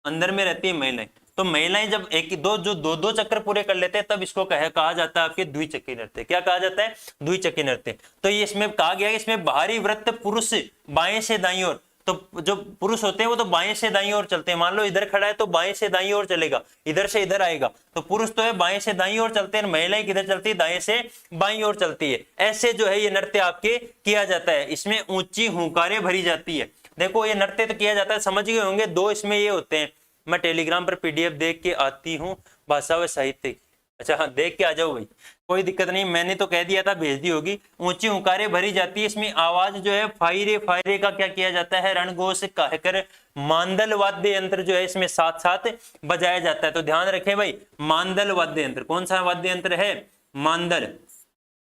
अंदर में रहती है महिलाएं। तो महिलाएं जब दो चक्कर पूरे कर लेते हैं, तब इसको कहा जाता है आपके द्विचक्री नृत्य। क्या कहा जाता है, द्विचक्री नृत्य। तो ये इसमें कहा गया कि इसमें बाहरी व्रत पुरुष बाएं से दाईं ओर, तो जो पुरुष होते हैं वो तो बाएं से दाईं ओर चलते हैं। मान लो इधर खड़ा है तो बाएं से दाईं ओर चलेगा, इधर से इधर आएगा। तो पुरुष तो है बाएं से दाईं ओर चलते हैं, महिलाएं किधर चलती है, दाएं से बाईं ओर चलती है। ऐसे जो है ये नृत्य आपके किया जाता है। इसमें ऊंची हुंकारें भरी जाती है। देखो ये नृत्य तो किया जाता है, समझ गए होंगे। 2 इसमें ये होते हैं। मैं टेलीग्राम पर पीडीएफ देख के आती हूँ, भाषा व साहित्य। अच्छा हाँ, देख के आ जाओ भाई, कोई दिक्कत नहीं। मैंने तो कह दिया था, भेज दी होगी। ऊंची हुंकारें भरी जाती है। इसमें आवाज जो है फायरे फायरे का क्या किया जाता है, रणघोष कहकर मांदल वाद्य यंत्र जो है इसमें साथ साथ बजाया जाता है। तो ध्यान रखें भाई, मांदल वाद्य यंत्र, कौन सा वाद्य यंत्र है, मांदल।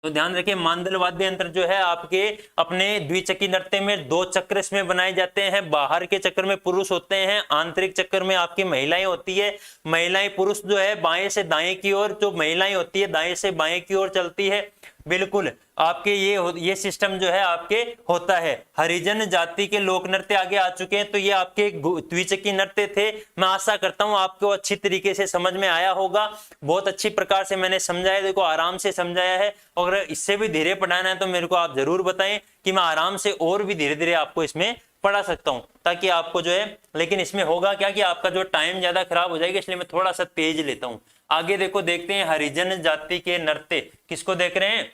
तो ध्यान रखिए, मांदल वाद्य यंत्र जो है आपके अपने द्विचक्री नृत्य में 2 चक्र इसमें बनाए जाते हैं। बाहर के चक्कर में पुरुष होते हैं, आंतरिक चक्कर में आपकी महिलाएं होती है। महिलाएं, पुरुष जो है बाएं से दाएं की ओर, जो महिलाएं होती है दाएं से बाएं की ओर चलती है। बिल्कुल आपके ये सिस्टम जो है आपके होता है। हरिजन जाति के लोक नृत्य आगे आ चुके हैं। तो ये आपके द्विचक्री नृत्य थे। मैं आशा करता हूं आपको अच्छी तरीके से समझ में आया होगा। बहुत अच्छी प्रकार से मैंने समझाया, देखो आराम से समझाया है। और अगर इससे भी धीरे पढ़ाना है तो मेरे को आप जरूर बताएं कि मैं आराम से और भी धीरे धीरे आपको इसमें पढ़ा सकता हूं, ताकि आपको जो है, लेकिन इसमें होगा क्या कि आपका जो टाइम ज्यादा खराब हो जाएगा, इसलिए मैं थोड़ा सा तेज लेता हूं। आगे देखो, देखते हैं हरिजन जाति के नृत्य। किसको देख रहे हैं,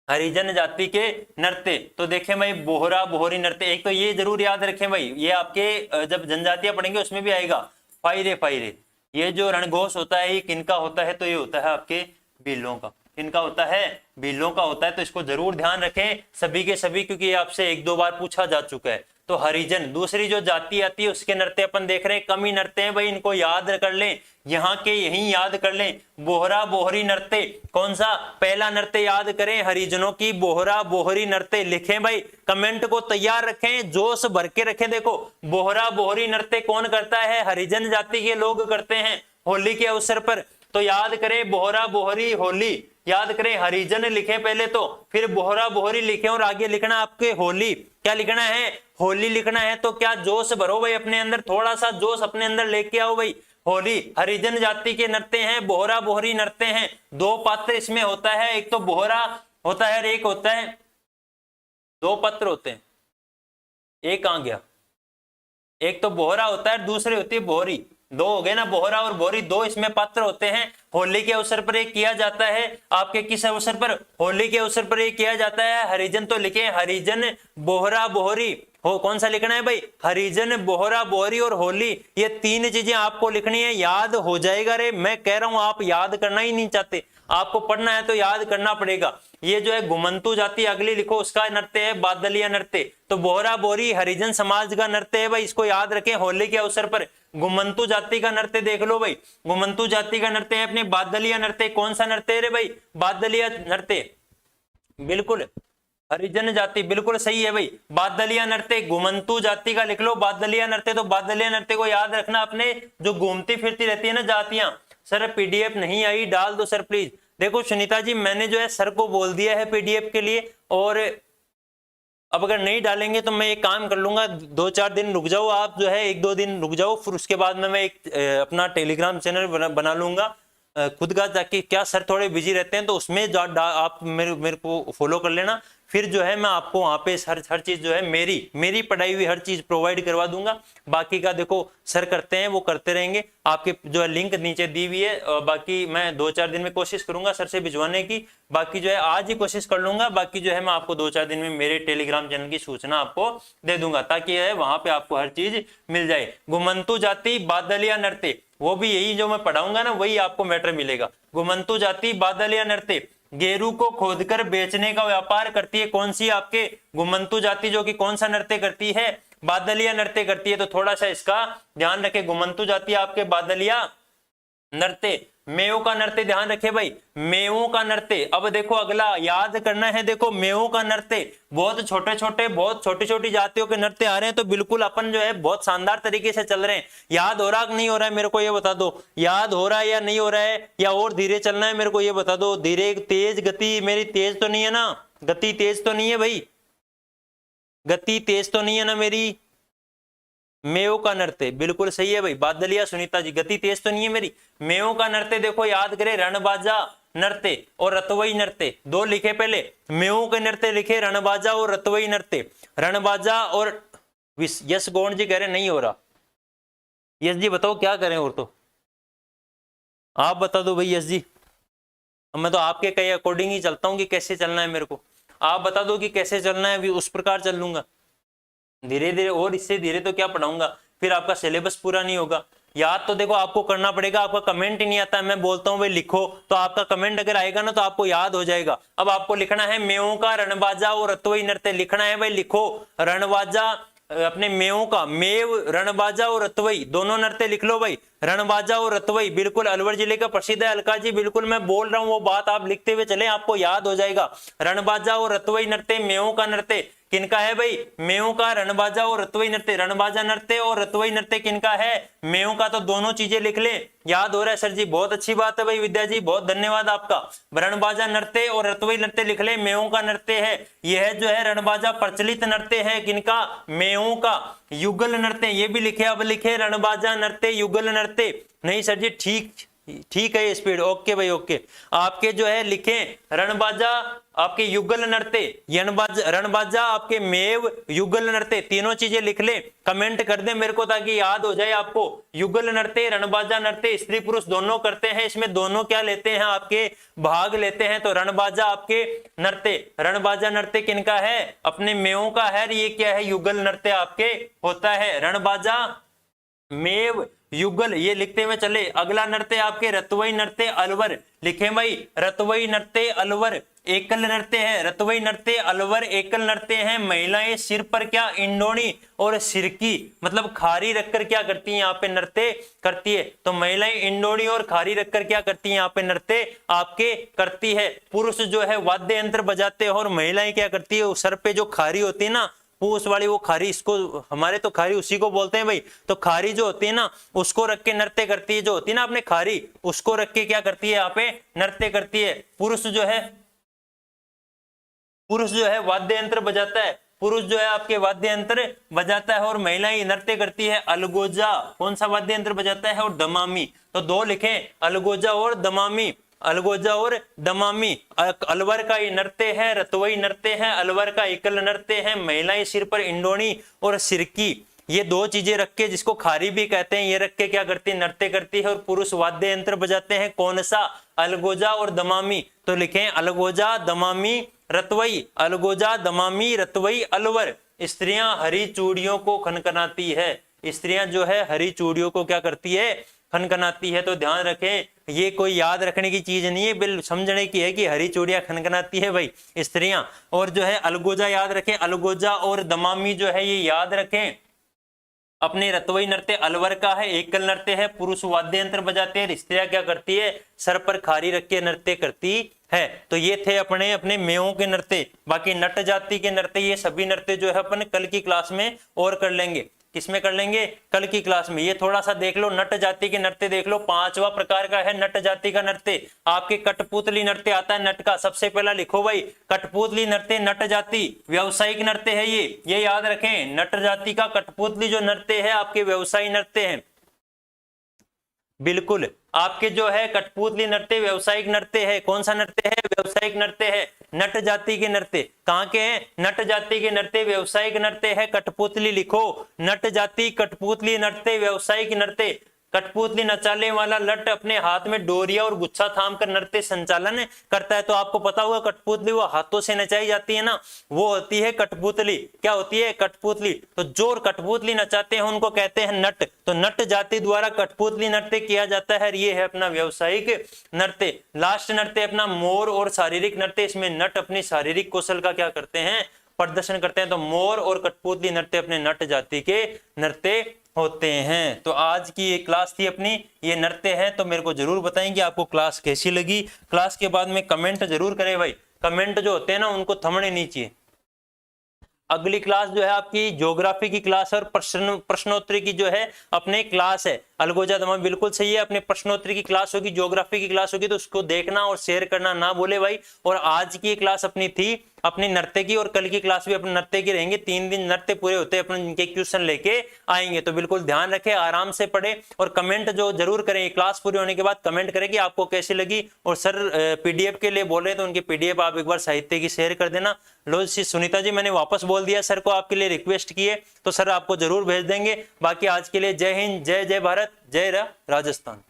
हरिजन जाति के नृत्य। तो देखें भाई, बोहरा बोहरी नृत्य। एक तो ये जरूर याद रखें भाई, ये आपके जब जनजातियां पढ़ेंगे उसमें भी आएगा, फायरे फायरे। ये जो रणघोष होता है ये किनका होता है, तो ये होता है आपके भीलों का। किनका होता है, भीलों का होता है। तो इसको जरूर ध्यान रखें सभी के सभी, क्योंकि ये आपसे 1-2 बार पूछा जा चुका है। तो हरिजन, दूसरी जो जाति आती है उसके नृत्य अपन देख रहे हैं। कम ही नृत्य हैं भाई, इनको याद कर लें, यहाँ के यही याद कर लें। बोहरा बोहरी नृत्य, कौन सा पहला नृत्य याद करें, हरिजनों की बोहरा बोहरी नृत्य। लिखें भाई, कमेंट को तैयार रखें, जोश भर के रखें। देखो बोहरा बोहरी नृत्य कौन करता है, हरिजन जाति के लोग करते हैं होली के अवसर पर। तो याद करें बोहरा बोहरी होली, याद करें हरिजन लिखे पहले, तो फिर बोहरा बोहरी लिखे और आगे लिखना आपके होली। क्या लिखना है, होली लिखना है। तो क्या जोश भरो भाई अपने अंदर, थोड़ा सा जोश अपने अंदर लेके आओ भाई। होली हरिजन जाति के नृत्य हैं, बोहरा बोहरी नृत्य हैं। 2 पात्र इसमें होता है, एक तो बोहरा होता है और एक होता है, 2 पात्र होते हैं। एक आ गया, एक तो बोहरा होता है, दूसरी होती है बोहरी। 2 हो गए ना, बोहरा और बोहरी, 2 इसमें पात्र होते हैं। होली के अवसर पर एक किया जाता है। आपके किस अवसर पर, होली के अवसर पर एक किया जाता है। हरिजन तो लिखे हरिजन बोहरा बोहरी। हो कौन सा लिखना है भाई, हरिजन, बोहरा, बोहरी और होली, ये 3 चीजें आपको लिखनी है, याद हो जाएगा रे। मैं कह रहा हूं आप याद करना ही नहीं चाहते, आपको पढ़ना है तो याद करना पड़ेगा। ये जो है घुमंतु जाति अगली लिखो, उसका नृत्य है बादलिया नृत्य। तो बोहरा बोहरी हरिजन समाज का नृत्य है भाई, इसको याद रखें। होली के अवसर पर घुमंतु जाति का नृत्य देख लो भाई, घुमंतु जाति का नृत्य है अपने बादलिया नृत्य। कौन सा नृत्य है रे भाई, बादलिया नृत्य, बिल्कुल। हरिजन जाति बिल्कुल सही है भाई, बादलिया नृत्य। घुमंतु जाति का लिख लो बादलिया नृत्य। तो बादलिया नृत्य को याद रखना, अपने जो घूमती फिरती रहती है ना जातियां। सर पीडीएफ नहीं आई, डाल दो सर प्लीज। देखो सुनीता जी, मैंने जो है सर को बोल दिया है पीडीएफ के लिए, और अब अगर नहीं डालेंगे तो मैं एक काम कर लूंगा, 2-4 दिन रुक जाओ आप, जो है 1-2 दिन रुक जाओ, फिर उसके बाद में मैं एक अपना टेलीग्राम चैनल बना लूंगा खुद का, ताकि क्या सर थोड़े बिजी रहते हैं तो उसमें आप मेरे को फॉलो कर लेना। फिर जो है मैं आपको वहां पे हर चीज जो है मेरी पढ़ाई हुई हर चीज प्रोवाइड करवा दूंगा। बाकी का देखो सर करते हैं, वो करते रहेंगे। आपके जो है लिंक नीचे दी हुई है, और बाकी मैं 2-4 दिन में कोशिश करूंगा सर से भिजवाने की। बाकी जो है आज ही कोशिश कर लूंगा, बाकी जो है मैं आपको 2-4 दिन में मेरे टेलीग्राम चैनल की सूचना आपको दे दूंगा, ताकि है वहां पे आपको हर चीज मिल जाए। घुमंतु जाति बादलिया नृत्य, वो भी यही जो मैं पढ़ाऊंगा ना वही आपको मैटर मिलेगा। घुमंतु जाति बादलिया नृत्य, गेरू को खोदकर बेचने का व्यापार करती है। कौन सी आपके घुमंतु जाति जो कि कौन सा नृत्य करती है, बादलिया नृत्य करती है। तो थोड़ा सा इसका ध्यान रखे, घुमंतु जाति आपके बादलिया नृत्य। मेवों का नृत्य ध्यान रखे भाई, मेवों का नृत्य। अब देखो अगला याद करना है, देखो मेवों का नृत्य, बहुत छोटे छोटे बहुत छोटी छोटी जातियों के नृत्य आ रहे हैं, तो बिल्कुल अपन जो है बहुत शानदार तरीके से चल रहे हैं। याद हो रहा कि नहीं हो रहा है मेरे को ये बता दो, याद हो रहा है या नहीं हो रहा है, या और धीरे चलना है मेरे को ये बता दो। धीरे, तेज गति मेरी तेज तो नहीं है ना, गति तेज तो नहीं है भाई, गति तेज तो नहीं है ना मेरी। मेवों का नृत्य बिल्कुल सही है भाई, बादलिया सुनीता जी, गति तेज तो नहीं है मेरी। मेवों का नृत्य देखो याद करें, रणबाजा नृत्य और रतवई नृत्य, 2 लिखे पहले। मेवों के नृत्य लिखे रणबाजा और रतवई नृत्य। रणबाजा और यश गौंड जी कह रहे नहीं हो रहा। यश जी बताओ क्या करें, और तो आप बता दो भाई यश जी। मैं तो आपके कहे अकॉर्डिंग ही चलता हूँ कि कैसे चलना है मेरे को, आप बता दो कि कैसे चलना है, उस प्रकार चल लूंगा धीरे धीरे। और इससे धीरे तो क्या पढ़ाऊंगा, फिर आपका सिलेबस पूरा नहीं होगा। याद तो देखो आपको करना पड़ेगा, आपका कमेंट ही नहीं आता है, मैं बोलता हूँ भाई लिखो, तो आपका कमेंट अगर आएगा ना तो आपको याद हो जाएगा। अब आपको लिखना है मेवों का रणबाजा और रतवई नृत्य, लिखना है भाई, लिखो रणबाजा अपने मेवों का, मेव रणबाजा और रतवई दोनों नृत्य लिख लो भाई। रणबाजा और रतवई बिल्कुल अलवर जिले का प्रसिद्ध है। अलका जी बिल्कुल मैं बोल रहा हूँ वो बात आप लिखते हुए चले, आपको याद हो जाएगा। रणबाजा और रतवई नृत्य, मेवों का नृत्य किनका है भाई, मेवों का। रणबाजा और रतवई नृत्य, रणबाजा नृत्य और रतवई नृत्य किनका है, मेवों का। तो दोनों चीजें लिख ले, याद हो रहा है सर जी, बहुत अच्छी बात है भाई विद्या जी, बहुत धन्यवाद आपका। रणबाजा नृत्य और रतवई नृत्य लिख ले, मेवों का नृत्य है। यह जो है रणबाजा प्रचलित नृत्य है किनका, मेवों का। युगल नृत्य ये भी लिखे, अब लिखे रणबाजा नृत्य युगल नृत्य। नहीं सर जी ठीक है स्पीड, ओके भाई ओके। आपके जो है लिखे रणबाजा आपके युगल नृत्य, रणबाजा आपके मेव युगल नृत्य, तीनों चीजें लिख ले, कमेंट कर दे मेरे को ताकि याद हो जाए आपको। युगल नृत्य रणबाजा नृत्य स्त्री पुरुष दोनों करते हैं, इसमें दोनों क्या लेते हैं आपके, भाग लेते हैं। तो रणबाजा आपके नृत्य, रणबाजा नृत्य किनका है, अपने मेवों का है। ये क्या है, युगल नृत्य आपके होता है। रणबाजा मेव युगल ये लिखते हुए चले। अगला नृत्य आपके रतवई नृत्य अलवर, लिखे भाई रतवई नृत्य अलवर एकल नृत्य है। रतवई नृत्य अलवर एकल नृत्य है। महिलाएं सिर पर क्या, इंडोनी और सिरकी मतलब खारी रखकर क्या करती हैं यहाँ पे नृत्य करती है। तो महिलाएं इंडोनी और खारी रखकर क्या करती हैं यहाँ पे नृत्य आपके करती है। पुरुष जो है वाद्य यंत्र बजाते हैं और महिलाएं क्या करती है, सर पे जो खारी होती है ना, पूस वाली वो खारी, इसको हमारे तो खारी उसी को बोलते हैं भाई। तो खारी जो होती है ना उसको रख के नृत्य करती है, जो होती है ना अपने खारी उसको रख के क्या करती है यहाँ पे नृत्य करती है। पुरुष जो है वाद्य यंत्र बजाता है, पुरुष जो है आपके वाद्य यंत्र बजाता है और महिलाएं नृत्य करती है। अलगोजा कौन सा वाद्य यंत्र बजाता है, और दमामी। तो 2 लिखे, अलगोजा और दमामी, अलगोजा और दमामी। अलवर का ये नृत्य है, रतवई नृत्य है, अलवर का एकल नृत्य है। महिलाएं सिर पर इंडोनी और सिरकी ये 2 चीजें रख के, जिसको खारी भी कहते हैं, ये रख के क्या करती है नृत्य करती है। और पुरुष वाद्य यंत्र बजाते हैं, कौन सा, अलगोजा और दमामी। तो लिखें अलगोजा दमामी रतवई, अलगोजा दमामी रतवई अलवर स्त्रियां हरी चूड़ियों को खनखनाती है। स्त्रियां जो है हरी चूड़ियों को क्या करती है, खनखनाती है। तो ध्यान रखें, ये कोई याद रखने की चीज नहीं है, बिल समझने की है कि हरी चूड़ियां खनखनाती है भाई स्त्रियां। और जो है अलगोजा याद रखें, अलगोजा और दमामी जो है ये याद रखें। अपने रतवई नृत्य अलवर का है, एकल नृत्य है, पुरुष वाद्य यंत्र बजाते हैं, स्त्रियां क्या करती है, सर पर खारी रख के नृत्य करती है। तो ये थे अपने अपने मेयों के नृत्य। बाकी नट जाति के नृत्य, ये सभी नृत्य जो है अपन कल की क्लास में और कर लेंगे। किसमें कर लेंगे, कल की क्लास में। ये थोड़ा सा देख लो, नट जाति के नृत्य देख लो, 5वां प्रकार का है नट जाति का नृत्य। आपके कठपुतली नृत्य आता है नट का, सबसे पहला लिखो भाई कठपुतली नृत्य नट जाति व्यावसायिक नृत्य है। ये याद रखें, नट जाति का कठपुतली जो नृत्य है आपके व्यवसायिक नृत्य है। बिल्कुल, आपके जो है कठपुतली नृत्य व्यवसायिक नृत्य है। कौन सा नृत्य है, व्यवसायिक नृत्य है। नट जाति के नृत्य कहाँ के हैं, नट जाति के नृत्य व्यवसायिक नृत्य है। कठपुतली लिखो, नट जाति कठपुतली नृत्य व्यवसायिक नृत्य। कठपुतली नचाने वाला लट अपने हाथ में डोरिया और गुच्छा थाम कर नृत्य संचालन करता है। तो आपको पता होगा कठपुतली वो हाथों से नचाई जाती है ना, वो होती है कठपुतली। क्या होती है, कठपुतली। तो जो कठपुतली नचाते हैं उनको कहते हैं नट। तो नट जाति द्वारा कठपुतली नृत्य किया जाता है। ये है अपना व्यवसायिक नृत्य। लास्ट नृत्य अपना मोर और शारीरिक नृत्य। इसमें नट अपनी शारीरिक कौशल का क्या करते हैं, प्रदर्शन करते हैं। तो मोर और कठपुतली नृत्य अपने नट जाति के नृत्य होते हैं। तो आज की ये क्लास थी अपनी, ये नृत्य है। तो मेरे को जरूर बताएं कि आपको क्लास कैसी लगी। क्लास के बाद में कमेंट जरूर करें भाई, कमेंट जो होते हैं ना उनको थमने नहीं चाहिए। अगली क्लास जो है आपकी ज्योग्राफी की क्लास और प्रश्नोत्तरी की जो है अपने क्लास है। अलगोजा दमामी बिल्कुल सही है, अपने प्रश्नोत्तरी की क्लास होगी, ज्योग्राफी की क्लास होगी, तो उसको देखना और शेयर करना ना भूले भाई। और आज की क्लास अपनी थी अपनी नृत्य की, और कल की क्लास भी अपने नृत्य की रहेंगे। 3 दिन नृत्य पूरे होते हैं, अपन इनके क्वेश्चन लेके आएंगे। तो बिल्कुल ध्यान रखें, आराम से पढ़े और कमेंट जो जरूर करें। क्लास पूरी होने के बाद कमेंट करें कि आपको कैसी लगी। और सर पीडीएफ के लिए बोल रहे तो उनकी पीडीएफ आप एक बार साहित्य की शेयर कर देना। लो सुनीता जी, मैंने वापस बोल दिया सर को, आपके लिए रिक्वेस्ट की है, तो सर आपको जरूर भेज देंगे। बाकी आज के लिए जय हिंद, जय जय भारत, जय राजस्थान।